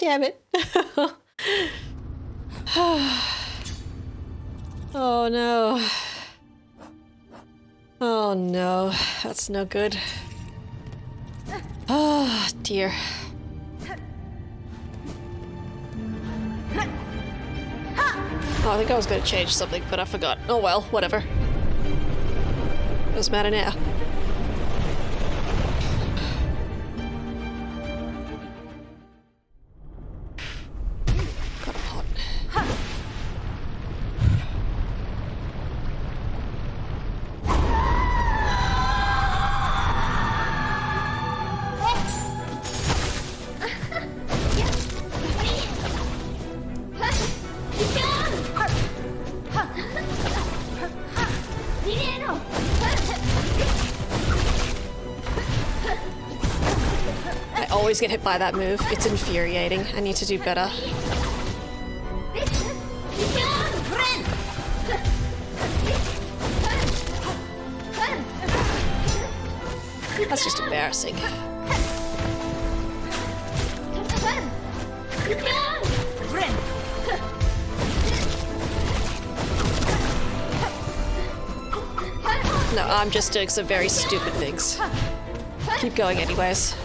damn it. Oh no. Oh no, that's no good. Oh dear. Oh, I think I was going to change something, but I forgot. Oh well, whatever. Doesn't matter now. Got a pot. I always get hit by that move. It's infuriating. I need to do better. That's just embarrassing. No, I'm just doing some very stupid things. Keep going anyways.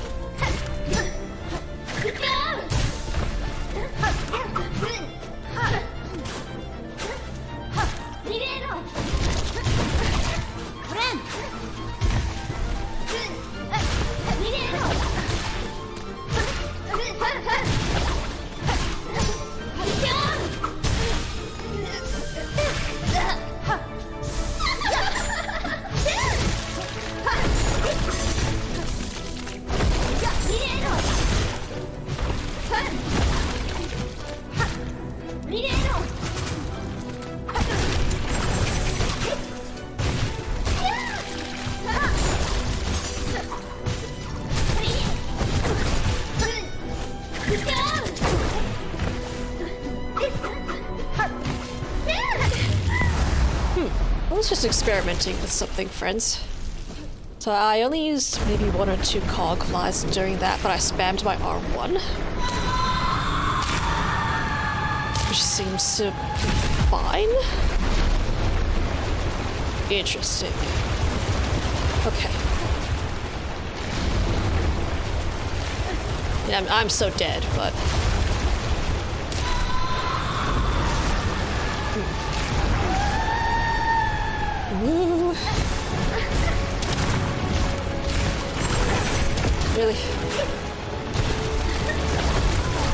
I was just experimenting with something, friends. So I only used maybe 1 or 2 cog flies during that, but I spammed my R1. Which seems to be fine. Interesting. Okay. Yeah, I'm so dead, but... Woo. Really?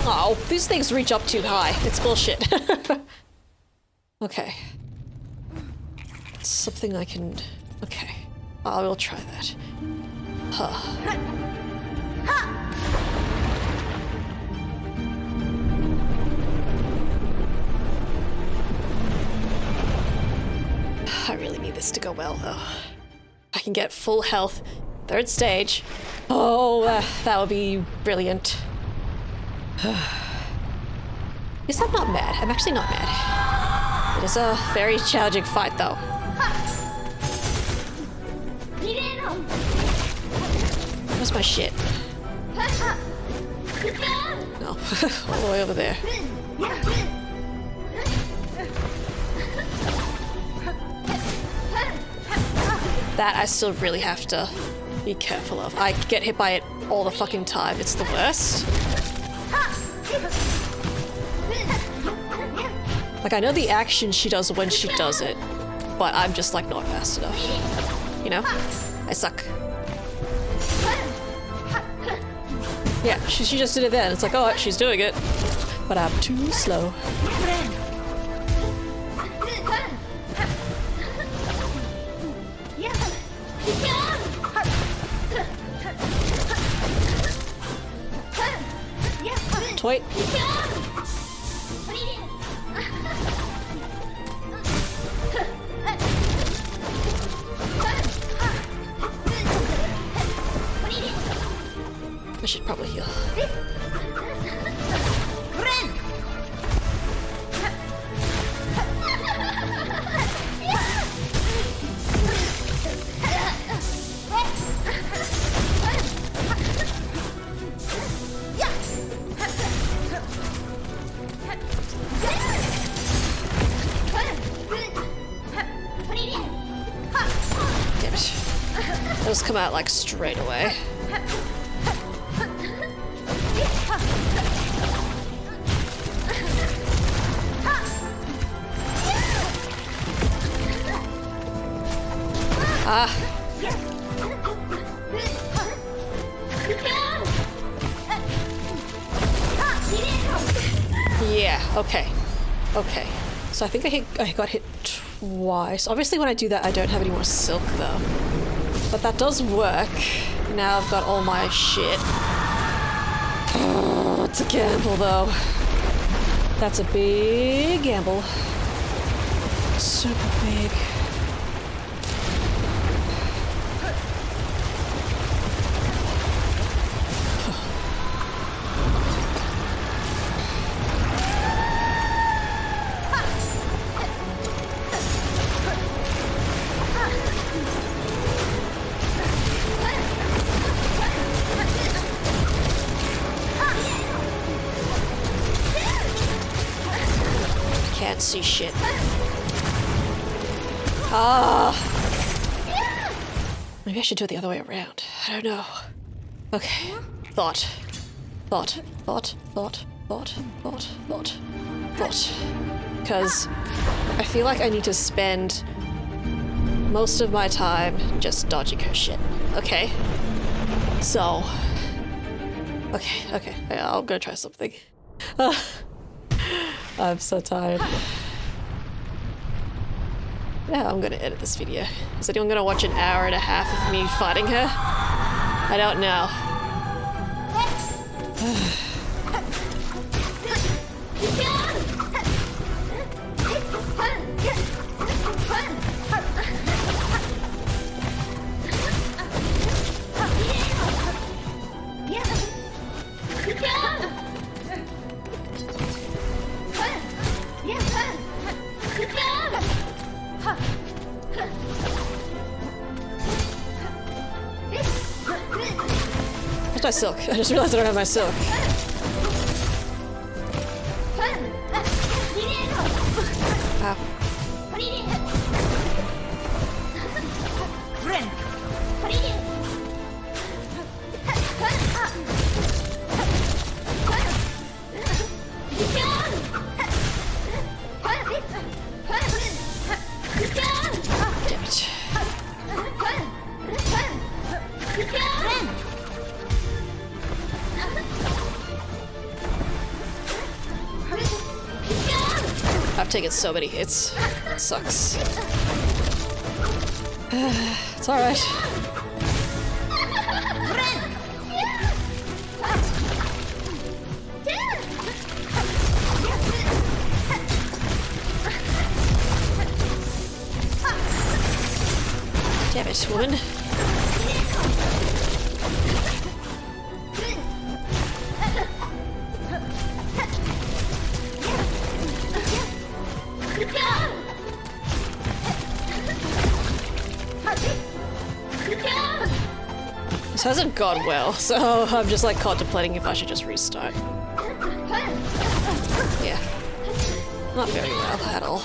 Oh, these things reach up too high. It's bullshit. Okay. It's something I can... Okay. I will try that. Huh. I really need this to go well, though. I can get full health. 3rd stage. Oh, that would be brilliant. Yes, I'm not mad. I'm actually not mad. It is a very challenging fight, though. Where's my shit? No, all the way over there. That I still really have to be careful of. I get hit by it all the fucking time. It's the worst. Like, I know the action she does when she does it, but I'm just, like, not fast enough. You know? I suck. Yeah, she just did it then. It's like, oh, she's doing it. But I'm too slow. Toit. I should probably heal. knock him out like straight away. Ah. Yeah, okay. Okay. So I think I got hit twice. Obviously when I do that I don't have any more silk though. But that does work. Now I've got all my shit. Oh, it's a gamble though. That's a big gamble. Super big. Can't see shit. Ah! Maybe I should do it the other way around. I don't know. Okay. Thought. Because I feel like I need to spend most of my time just dodging her shit. Okay? So. Okay. I'm gonna try something. I'm so tired. Yeah, I'm gonna edit this video. Is anyone gonna watch an hour and a half of me fighting her? I don't know. Where's my silk? I just realized I don't have my silk. Ow. Damn it. I've taken so many hits. It sucks. It's alright. Damn it, woman. This hasn't gone well, so I'm just like contemplating if I should just restart. Yeah. Not very well at all.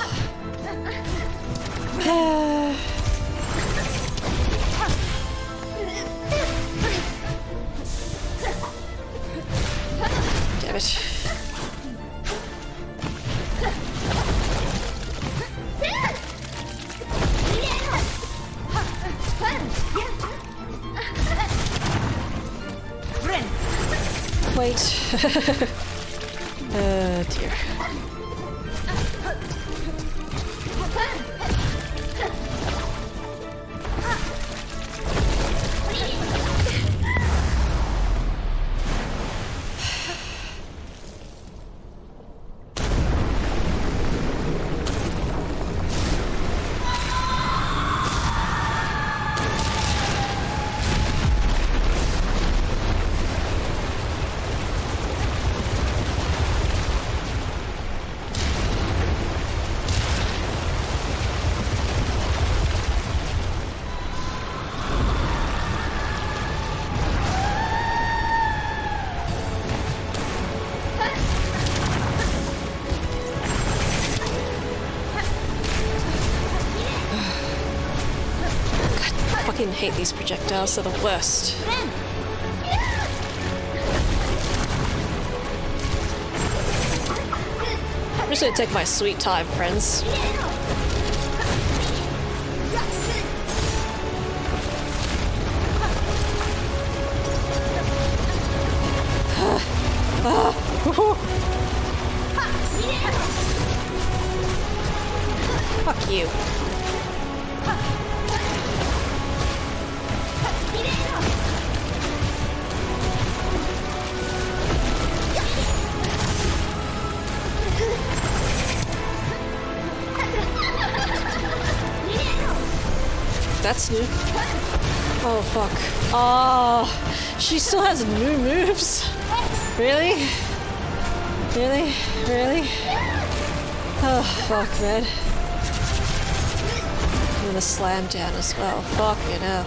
Damn it. Wait. Dear. hate these projectiles, they're the worst. I'm just gonna take my sweet time, friends. Fuck you. That's new. Oh fuck. Oh, she still has new moves? Really? Really? Really? Oh fuck, man. I'm gonna slam down as well. Fuck you know.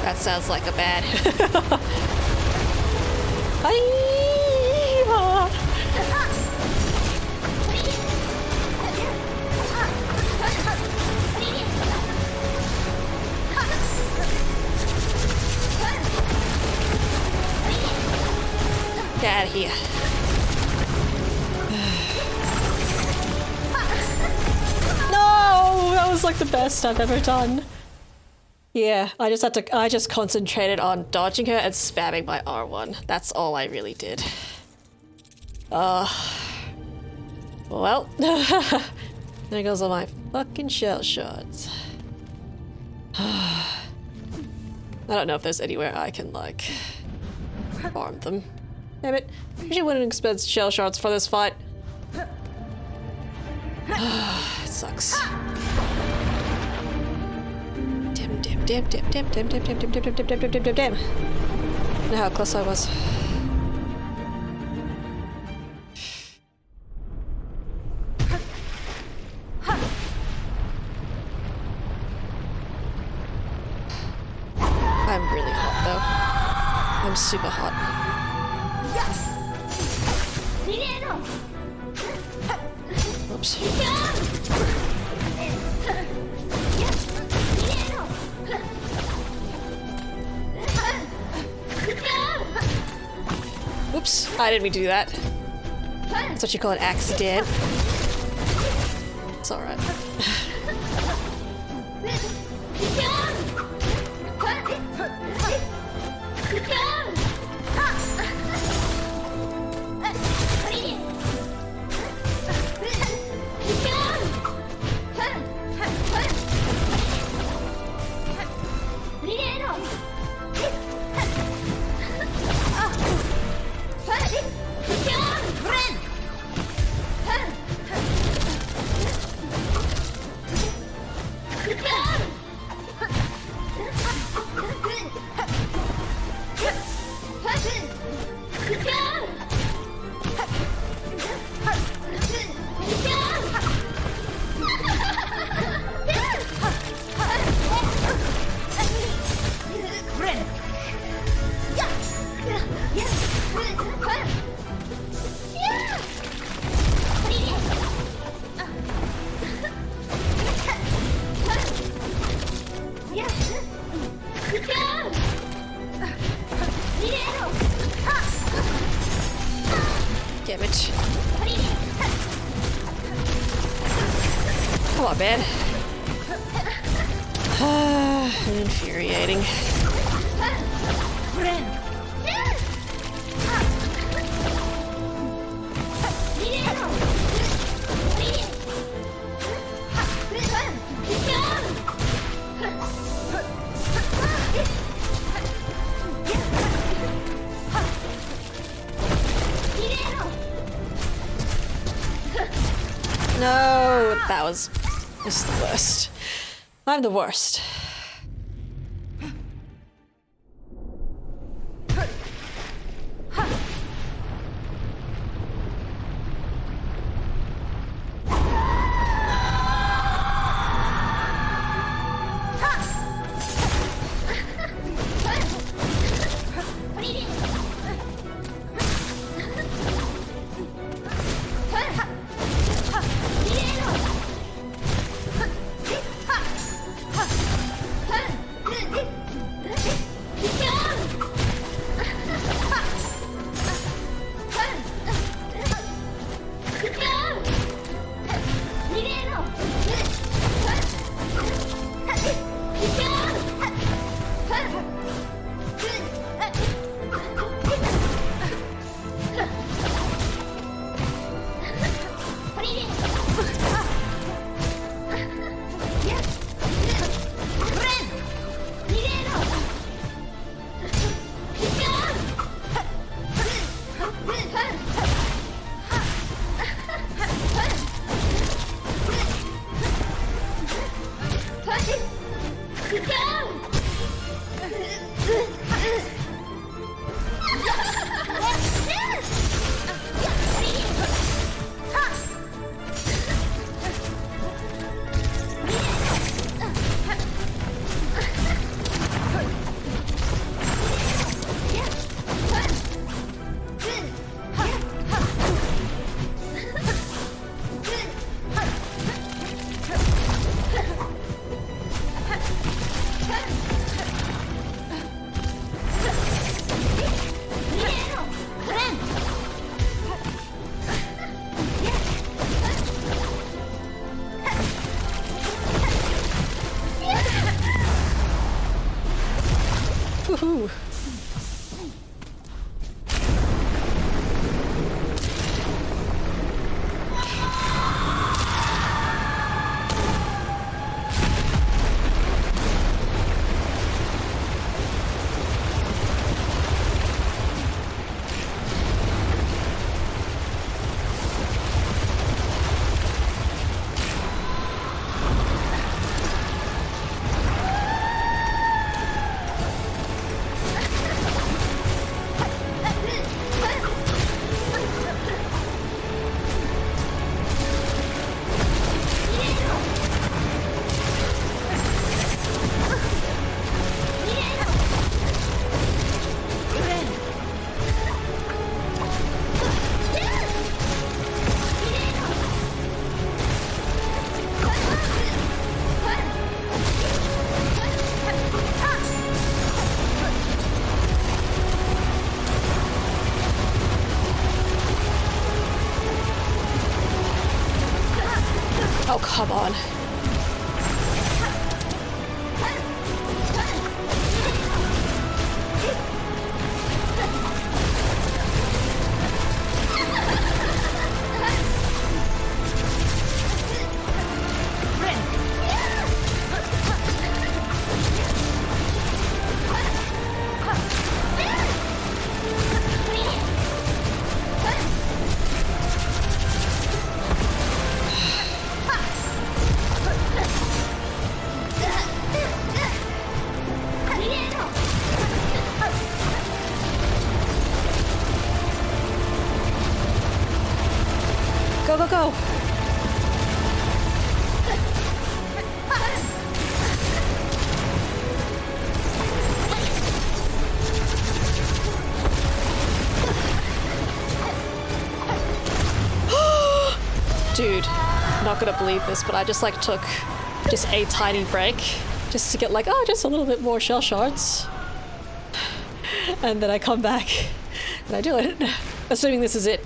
That sounds like a bad. Get out of here. No, that was like the best I've ever done. Yeah, I just concentrated on dodging her and spamming my R1. That's all I really did. Well, there goes all my fucking shell shots. I don't know if there's anywhere I can, like, farm them. Damn it, usually wouldn't expect shell shards for this fight. It sucks. Damn. Know how close I was. I'm really hot though. I'm super hot. Oops. Oops, I didn't mean to do that. That's what you call an accident. It's alright. Damage. Come on, man. Infuriating. No, that was just the worst. I'm the worst. Woohoo! Oh, come on. Go, go, go! Dude, not gonna believe this, but I just like took just a tiny break just to get like, oh, just a little bit more shell shards. And then I come back and I do it. Assuming this is it.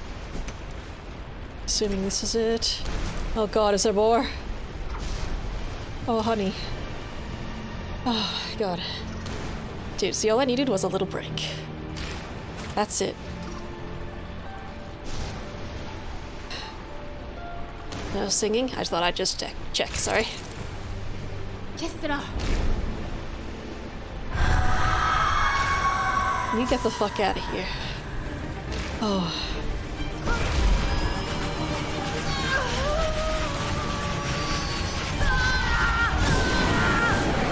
Assuming this is it. Oh god, is there more? Oh, honey. Oh, god. Dude, see, all I needed was a little break. That's it. No singing? I just thought I'd just check, sorry. You get the fuck out of here. Oh.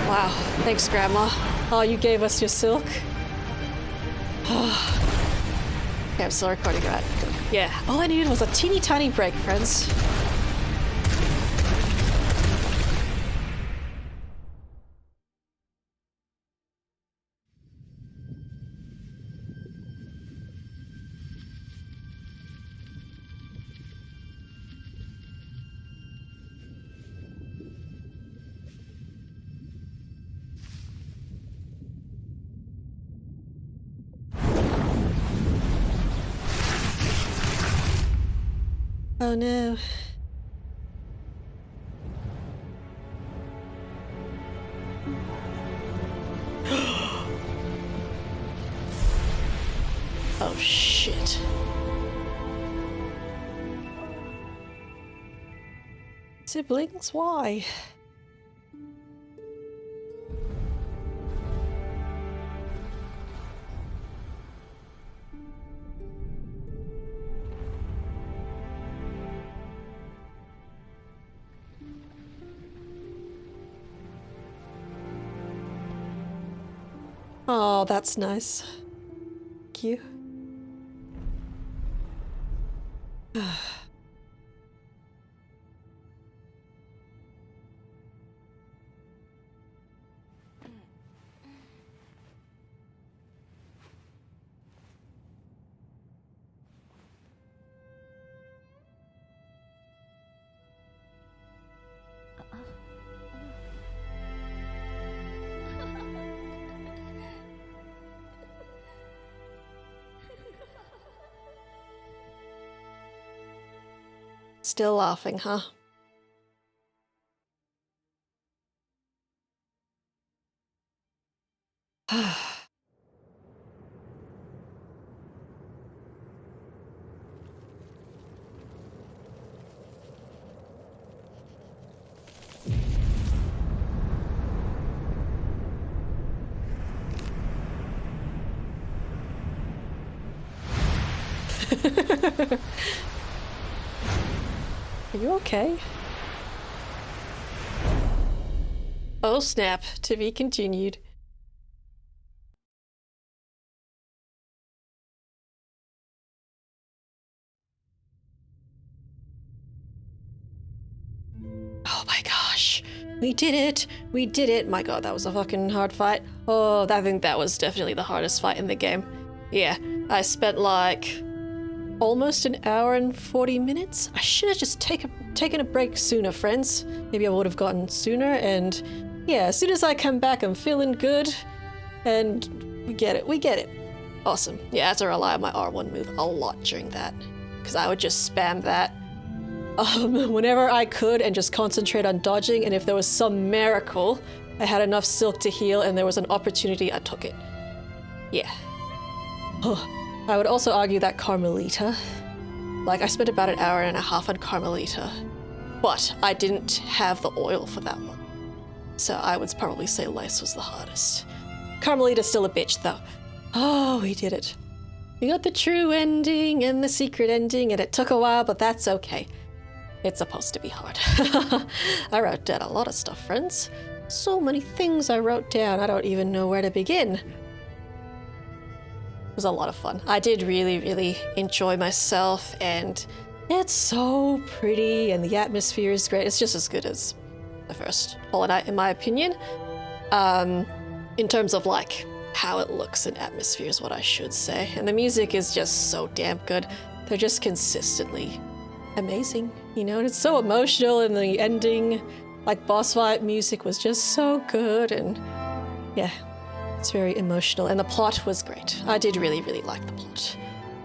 Wow, thanks, Grandma. Oh, you gave us your silk. Oh. Okay, I'm still recording, right? Yeah, all I needed was a teeny tiny break, friends. Oh no. Oh shit. Siblings? Why? Oh, that's nice. Thank you. Still laughing, huh? Are you okay? Oh snap, to be continued. Oh my gosh, we did it! We did it! My god, that was a fucking hard fight. Oh, I think that was definitely the hardest fight in the game. Yeah, I spent like almost an hour and 40 minutes. I should have just taken a break sooner, friends. Maybe I would have gotten sooner, and yeah, as soon as I come back, I'm feeling good, and we get it. Awesome. Yeah, I had to rely on my R1 move a lot during that, because I would just spam that whenever I could and just concentrate on dodging, and if there was some miracle, I had enough silk to heal and there was an opportunity, I took it. Yeah. I would also argue that Carmelita, like I spent about an hour and a half on Carmelita, but I didn't have the oil for that one. So I would probably say Lace was the hardest. Carmelita's still a bitch though. Oh, we did it. We got the true ending and the secret ending, and it took a while, but that's okay. It's supposed to be hard. I wrote down a lot of stuff, friends. So many things I wrote down, I don't even know where to begin. It was a lot of fun. I did really enjoy myself, and it's so pretty, and the atmosphere is great. It's just as good as the first Hollow Knight, in my opinion. In terms of like how it looks and atmosphere is what I should say. And the music is just so damn good. They're just consistently amazing, you know, and it's so emotional, and the ending, like boss fight music was just so good, and yeah, it's very emotional, and the plot was great. I did really like the plot,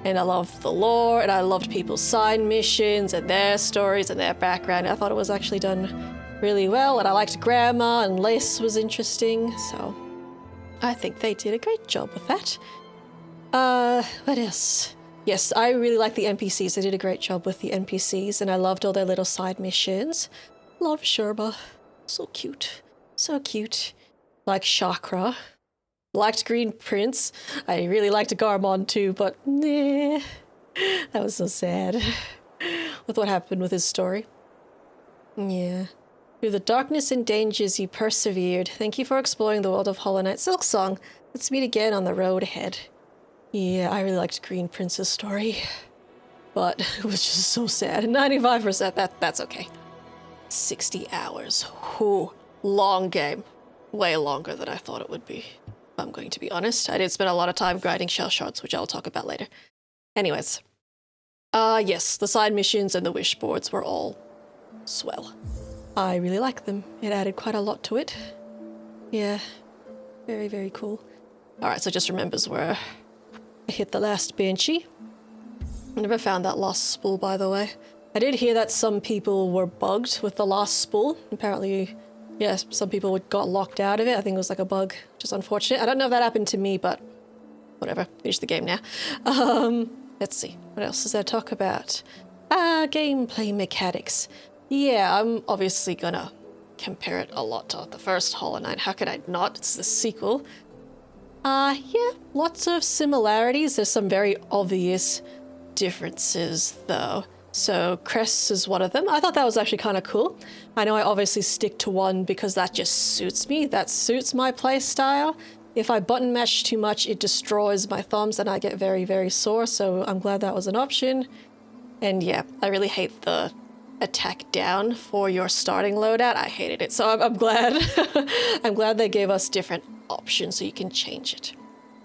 and I loved the lore, and I loved people's side missions and their stories and their background. I thought it was actually done really well, and I liked Grandma, and Lace was interesting, so I think they did a great job with that. What else? Yes, I really like the NPCs. They did a great job with the NPCs, and I loved all their little side missions. Love Sherba. So cute. So cute. Like Chakra. Liked Green Prince. I really liked Garmon too, but nah. That was so sad. With what happened with his story. Yeah. Through the darkness and dangers you persevered. Thank you for exploring the world of Hollow Knight. Silksong. Let's meet again on the road ahead. Yeah, I really liked Green Prince's story, but it was just so sad. 95%, that's okay. 60 hours. Whew. Long game. Way longer than I thought it would be, if I'm going to be honest. I did spend a lot of time grinding shell shards, which I'll talk about later. Anyways. Yes, the side missions and the wish boards were all swell. I really like them. It added quite a lot to it. Yeah. Very cool. Alright, so just remembers where I hit the last Banshee. I never found that last spool, by the way. I did hear that some people were bugged with the last spool. Apparently, yeah, some people got locked out of it. I think it was like a bug, which is unfortunate. I don't know if that happened to me, but whatever. Finish the game now. Let's see. What else is there to talk about? Gameplay mechanics. Yeah, I'm obviously gonna compare it a lot to the first Hollow Knight. How could I not? It's the sequel. Yeah, lots of similarities. There's some very obvious differences, though. So crests is one of them. I thought that was actually kind of cool. I know I obviously stick to one because that just suits me. That suits my play style. If I button mash too much, it destroys my thumbs and I get very sore, so I'm glad that was an option. And yeah, I really hate the attack down for your starting loadout. I hated it, so I'm glad. I'm glad they gave us different options so you can change it.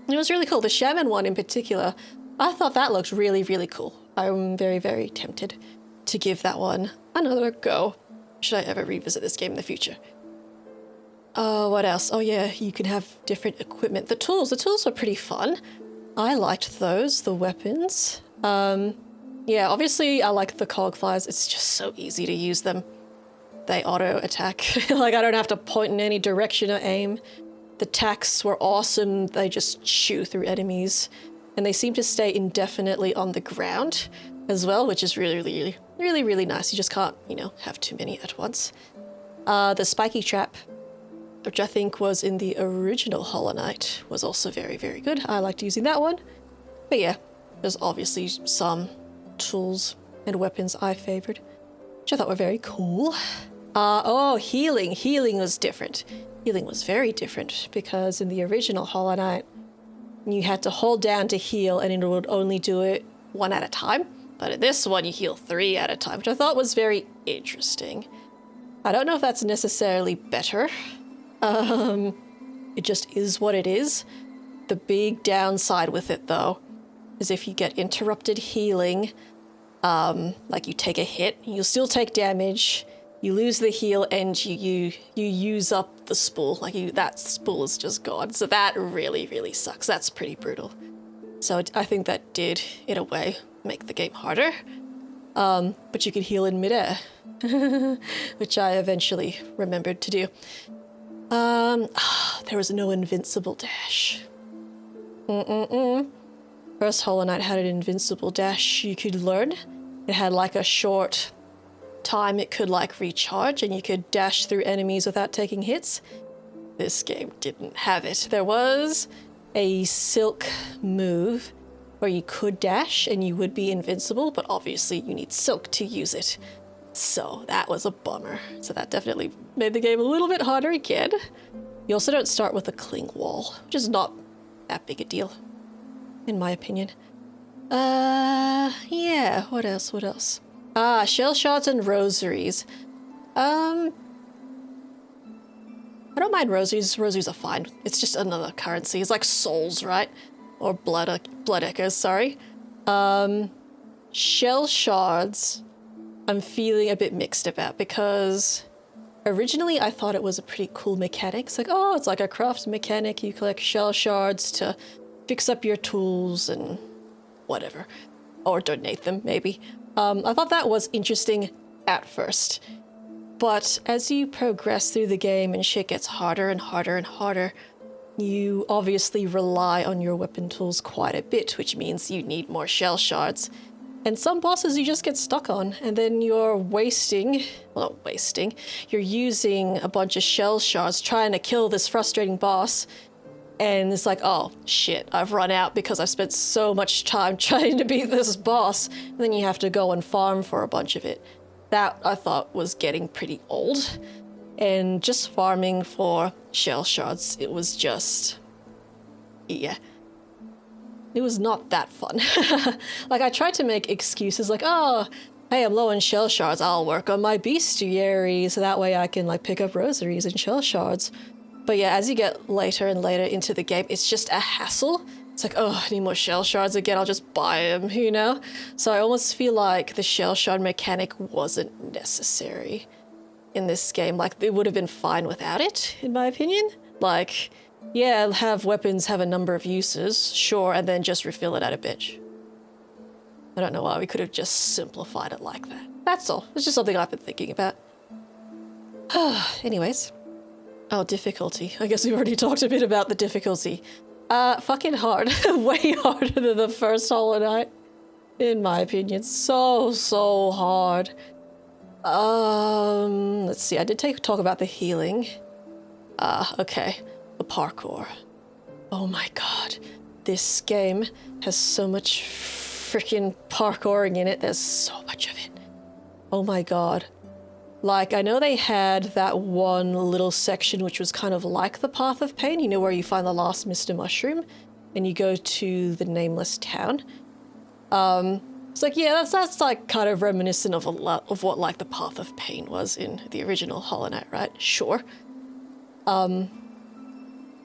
And it was really cool. The shaman one in particular, I thought that looked really cool. I'm very tempted to give that one another go. Should I ever revisit this game in the future? What else? Oh yeah, you can have different equipment. The tools were pretty fun. I liked those, the weapons. Yeah, obviously I like the cogflies. It's just so easy to use them. They auto attack. Like I don't have to point in any direction or aim. The attacks were awesome. They just chew through enemies. And they seem to stay indefinitely on the ground as well, which is really nice. You just can't, you know, have too many at once. The spiky trap, which I think was in the original Hollow Knight, was also very good. I liked using that one. But yeah, There's obviously some tools and weapons I favored, which I thought were very cool. Oh, healing. Healing was different. Healing was very different because in the original Hollow Knight, you had to hold down to heal and it would only do it 1 at a time. But in this one, you heal 3 at a time, which I thought was very interesting. I don't know if that's necessarily better. It just is what it is. The big downside with it, though, is if you get interrupted healing, like you take a hit, you'll still take damage, you lose the heal, and you use up the spool. Like that spool is just gone. So that really, really sucks. That's pretty brutal. So I think that did, in a way, make the game harder. But you could heal in midair, which I eventually remembered to do. There was no invincible dash. First Hollow Knight had an invincible dash you could learn. It had like a short time it could like recharge and you could dash through enemies without taking hits. This game didn't have it. There was a silk move where you could dash and you would be invincible, but obviously you need silk to use it. So that was a bummer. So that definitely made the game a little bit harder again. You also don't start with a cling wall, which is not that big a deal, in my opinion. Yeah, what else? Shell shards and rosaries. I don't mind rosaries. Rosaries are fine. It's just another currency. It's like souls, right? Or blood echoes, sorry. Shell shards, I'm feeling a bit mixed about because originally I thought it was a pretty cool mechanic. It's like, oh, it's like a craft mechanic. You collect shell shards to fix up your tools and whatever. Or donate them, maybe. I thought that was interesting at first. But as you progress through the game and shit gets harder and harder and harder, you obviously rely on your weapon tools quite a bit, which means you need more shell shards. And some bosses you just get stuck on, and then you're you're using a bunch of shell shards trying to kill this frustrating boss, and it's like, oh shit, I've run out because I've spent so much time trying to beat this boss, and then you have to go and farm for a bunch of it. That I thought was getting pretty old. And just farming for shell shards, it was just, yeah. It was not that fun. Like, I tried to make excuses like, oh, hey, I'm low on shell shards. I'll work on my bestiary so that way I can, like, pick up rosaries and shell shards. But yeah, as you get later and later into the game, it's just a hassle. It's like, oh, I need more shell shards again. I'll just buy them, you know? So I almost feel like the shell shard mechanic wasn't necessary in this game. Like, it would have been fine without it, in my opinion. Like, yeah, have weapons have a number of uses, sure, and then just refill it at a bitch. I don't know why we could have just simplified it like that. That's all. It's just something I've been thinking about. Anyways. Oh, difficulty. I guess we already talked a bit about the difficulty. Fucking hard. Way harder than the first Hollow Knight, in my opinion. So hard. Let's see. I did talk about the healing. Okay. The parkour. Oh my god. This game has so much freaking parkouring in it. There's so much of it. Oh my god. Like, I know they had that one little section which was kind of like the Path of Pain, you know, where you find the last Mr. Mushroom and you go to the nameless town. It's like, yeah, that's like kind of reminiscent of what like the Path of Pain was in the original Hollow Knight, right? Sure.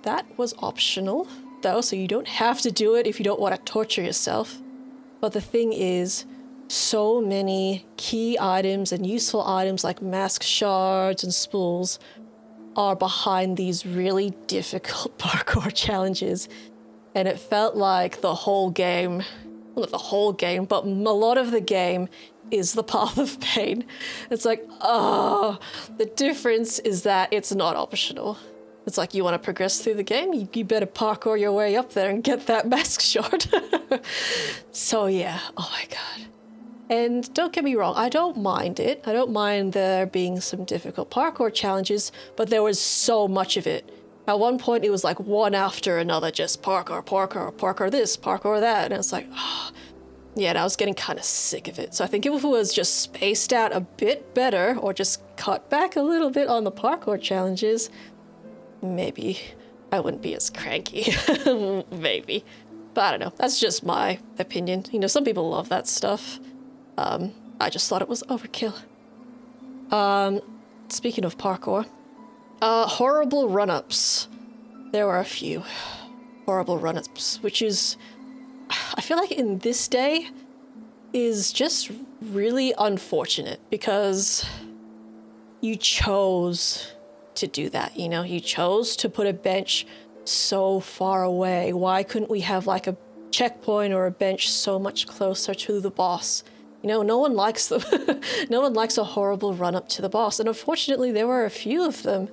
That was optional, though, so you don't have to do it if you don't want to torture yourself. But the thing is, so many key items and useful items like mask shards and spools are behind these really difficult parkour challenges. And it felt like the whole game, well, not the whole game, but a lot of the game is the Path of Pain. It's like, oh, the difference is that it's not optional. It's like, you want to progress through the game, you better parkour your way up there and get that mask shard. So yeah, oh my god. And don't get me wrong, I don't mind it. I don't mind there being some difficult parkour challenges, but there was so much of it At one point, it was like one after another, just parkour, parkour, parkour this, parkour that. And it's like, oh. Yeah, and I was getting kind of sick of it. So I think if it was just spaced out a bit better or just cut back a little bit on the parkour challenges, maybe I wouldn't be as cranky. Maybe. But I don't know. That's just my opinion. You know, some people love that stuff. I just thought it was overkill. Speaking of parkour, horrible run-ups. There were a few horrible run-ups, which is, I feel like in this day is just really unfortunate because you chose to do that, you know? You chose to put a bench so far away. Why couldn't we have like a checkpoint or a bench so much closer to the boss? You know, no one likes them. No one likes a horrible run-up to the boss, and unfortunately there were a few of them.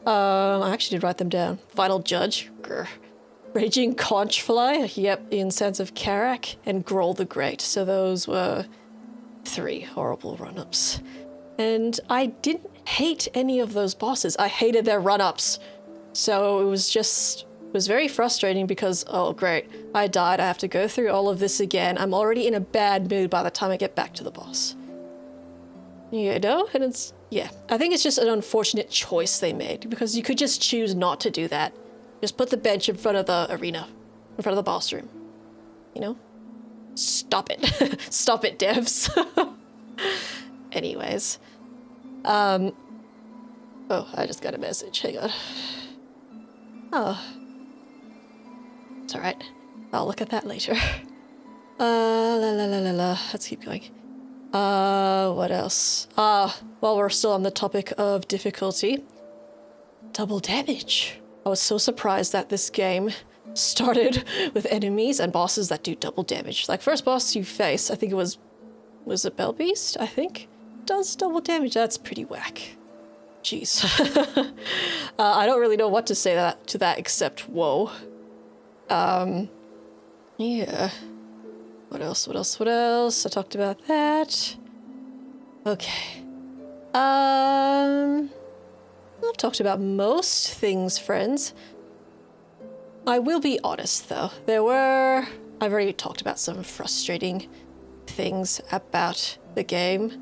I actually did write them down. Final Judge, grr. Raging Conchfly, yep, in Sands of Karak, and Groll the Great. So those were 3 horrible run-ups. And I didn't hate any of those bosses. I hated their run-ups. So it was very frustrating because, oh great, I died, I have to go through all of this again. I'm already in a bad mood by the time I get back to the boss. You know, and it's, yeah, I think it's just an unfortunate choice they made because you could just choose not to do that. Just put the bench in front of the arena, in front of the boss room, you know? Stop it. Stop it, devs. Anyways. Oh, I just got a message, hang on. Oh. It's alright. I'll look at that later. Let's keep going. What else? While we're still on the topic of difficulty, double damage. I was so surprised that this game started with enemies and bosses that do double damage. Like, first boss you face, I think it was it Bell Beast, I think? Does double damage. That's pretty whack. Jeez. I don't really know what to say to that except whoa. Yeah. What else? I talked about that. Okay. I've talked about most things, friends. I will be honest, though. I've already talked about some frustrating things about the game,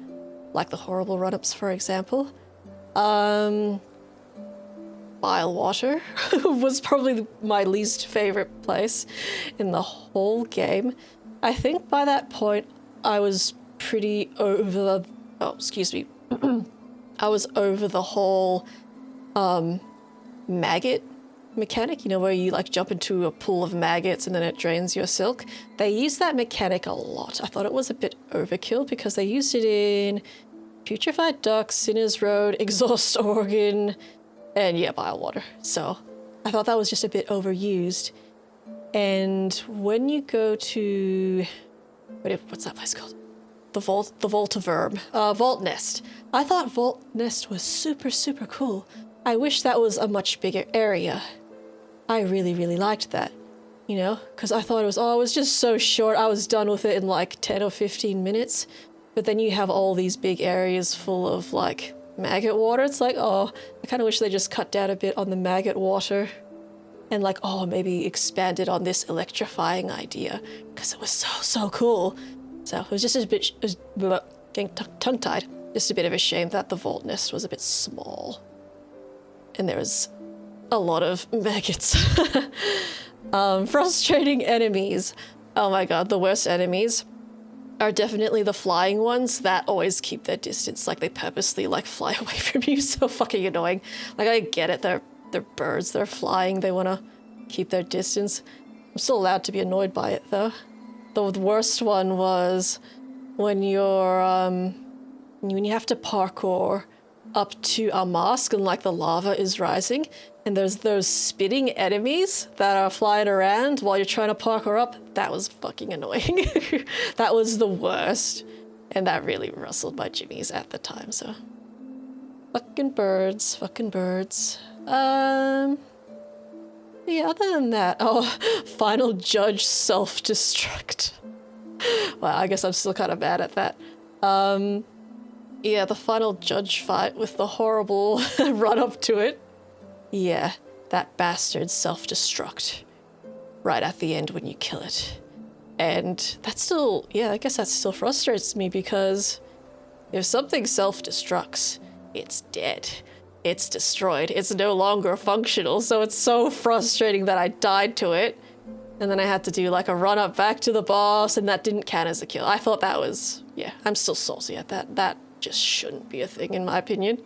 like the horrible run-ups, for example. Bile Water was probably my least favorite place in the whole game. I think by that point, I was pretty over the... Oh, excuse me. I was over the whole maggot mechanic, you know, where you like jump into a pool of maggots and then it drains your silk. They use that mechanic a lot. I thought it was a bit overkill because they used it in Putrefied Duck, Sinner's Road, Exhaust Organ, and yeah, Bile Water. So I thought that was just a bit overused. And when you go to... what's that place called? The Voltiverb. Hallownest. I thought Hallownest was super, super cool. I wish that was a much bigger area. I really, really liked that. You know? Because I thought it was just so short. I was done with it in like 10 or 15 minutes. But then you have all these big areas full of like maggot water. It's like, oh, I kind of wish they just cut down a bit on the maggot water. And like, oh, maybe expanded on this electrifying idea. Because it was so, so cool. So it was just a bit, getting tongue-tied. Just a bit of a shame that the Hallownest was a bit small. And there was a lot of maggots. Frustrating enemies. Oh my god, the worst enemies are definitely the flying ones that always keep their distance. Like, they purposely, like, fly away from you. So fucking annoying. Like, I get it. They're birds. They're flying. They want to keep their distance. I'm still allowed to be annoyed by it, though. The worst one was when you're, when you have to parkour up to a mosque and, like, the lava is rising. And there's those spitting enemies that are flying around while you're trying to parkour up. That was fucking annoying. That was the worst. And that really rustled my jimmies at the time, so. Fucking birds, fucking birds. Yeah, other than that, Final Judge self-destruct. Well, I guess I'm still kind of mad at that. Yeah, the Final Judge fight with the horrible run-up to it. Yeah, that bastard self-destruct right at the end when you kill it. And that still, yeah, I guess that still frustrates me, because if something self-destructs, it's dead. It's destroyed. It's no longer functional. So it's so frustrating that I died to it. And then I had to do like a run up back to the boss, and that didn't count as a kill. I thought that was, yeah, I'm still salty at that. That just shouldn't be a thing in my opinion.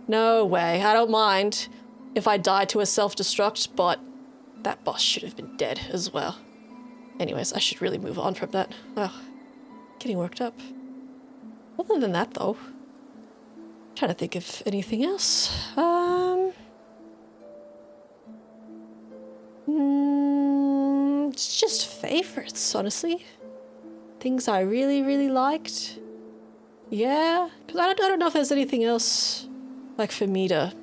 No way. I don't mind if I die to a self-destruct, but that boss should have been dead as well. Anyways, I should really move on from that. Oh, getting worked up. Other than that though, I'm trying to think of anything else. It's just favorites, honestly. Things I really, really liked. Yeah, because I don't know if there's anything else, like, for me to,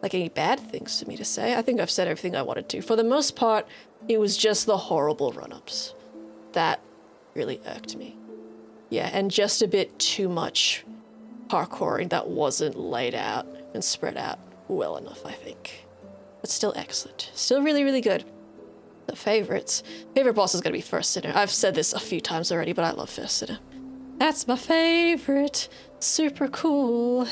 like, any bad things for me to say. I think I've said everything I wanted to. For the most part, it was just the horrible run-ups that really irked me. Yeah, and just a bit too much parkouring that wasn't laid out and spread out well enough, I think. But still excellent. Still really, really good. The favorites. Favorite boss is going to be First Sinner. I've said this a few times already, but I love First Sinner. That's my favorite. Super cool.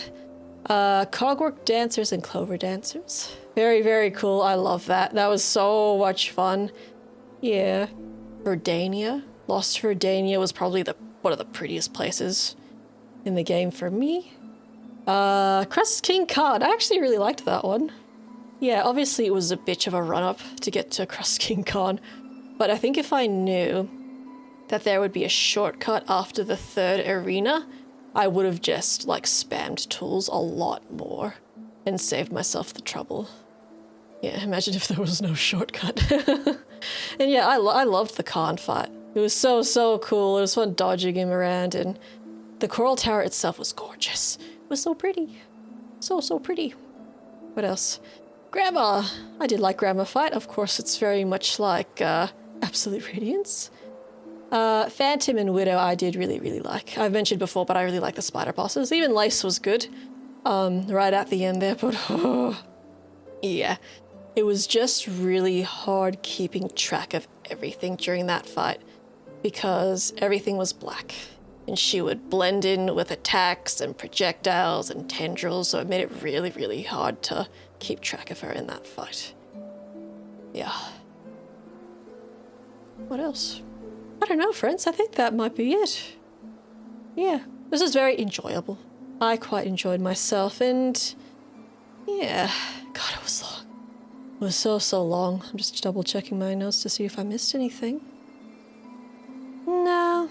Cogwork Dancers and Clover Dancers. Very, very cool. I love that. That was so much fun. Yeah. Verdania. Lost Verdania was probably one of the prettiest places in the game for me. Crest King Khan. I actually really liked that one. Yeah, obviously it was a bitch of a run-up to get to Crest King Khan, but I think if I knew that there would be a shortcut after the third arena, I would have just, like, spammed tools a lot more and saved myself the trouble. Yeah, imagine if there was no shortcut. And yeah, I loved the Khan fight. It was so, so cool. It was fun dodging him around, and the Coral Tower itself was gorgeous. It was so pretty. So, so pretty. What else? Grandma! I did like Grandma fight. Of course, it's very much like Absolute Radiance. Phantom and Widow I did really, really like. I've mentioned before, but I really like the spider bosses. Even Lace was good right at the end there, but yeah. It was just really hard keeping track of everything during that fight because everything was black. And she would blend in with attacks and projectiles and tendrils, so it made it really, really hard to keep track of her in that fight. Yeah. What else? I don't know, friends. I think that might be it. Yeah, this was very enjoyable. I quite enjoyed myself, and yeah, God, it was long. It was so, so long. I'm just double checking my notes to see if I missed anything. No.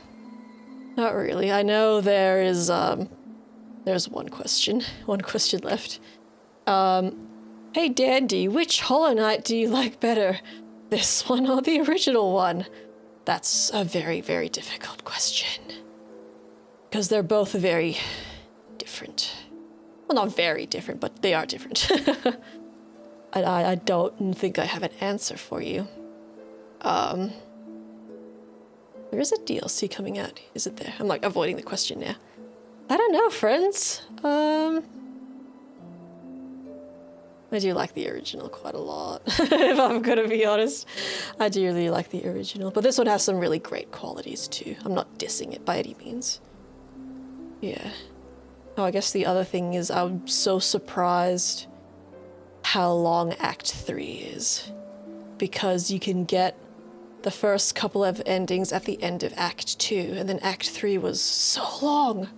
Not really. I know there is, there's one question left. Hey Dandy, which Hollow Knight do you like better? This one or the original one? That's a very, very difficult question. Because they're both very different. Well, not very different, but they are different. I don't think I have an answer for you. There is a DLC coming out, is it there? I'm like avoiding the question now. I don't know, friends. I do like the original quite a lot, if I'm gonna be honest. I do really like the original, but this one has some really great qualities too. I'm not dissing it by any means. Yeah. Oh, I guess the other thing is I'm so surprised how long Act 3 is. Because you can get the first couple of endings at the end of Act 2, and then Act 3 was so long.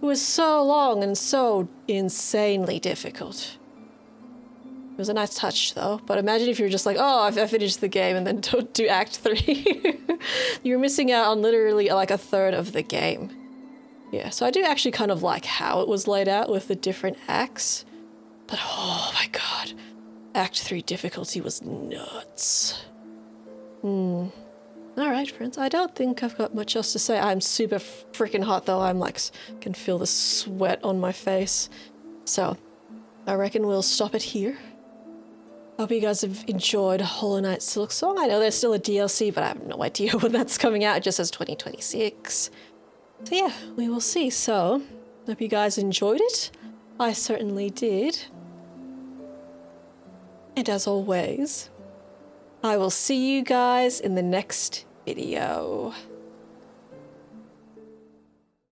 It was so long and so insanely difficult. It was a nice touch, though. But imagine if you're just like, oh, I finished the game and then don't do Act 3. You're missing out on literally like a third of the game. Yeah, so I do actually kind of like how it was laid out with the different acts. But oh my god, Act 3 difficulty was nuts. Alright, friends, I don't think I've got much else to say. I'm super freaking hot, though. I'm like, can feel the sweat on my face. So, I reckon we'll stop it here. Hope you guys have enjoyed Hollow Knight Silksong. I know there's still a DLC, but I have no idea when that's coming out. It just says 2026. So yeah, we will see. So, hope you guys enjoyed it. I certainly did. And as always, I will see you guys in the next video.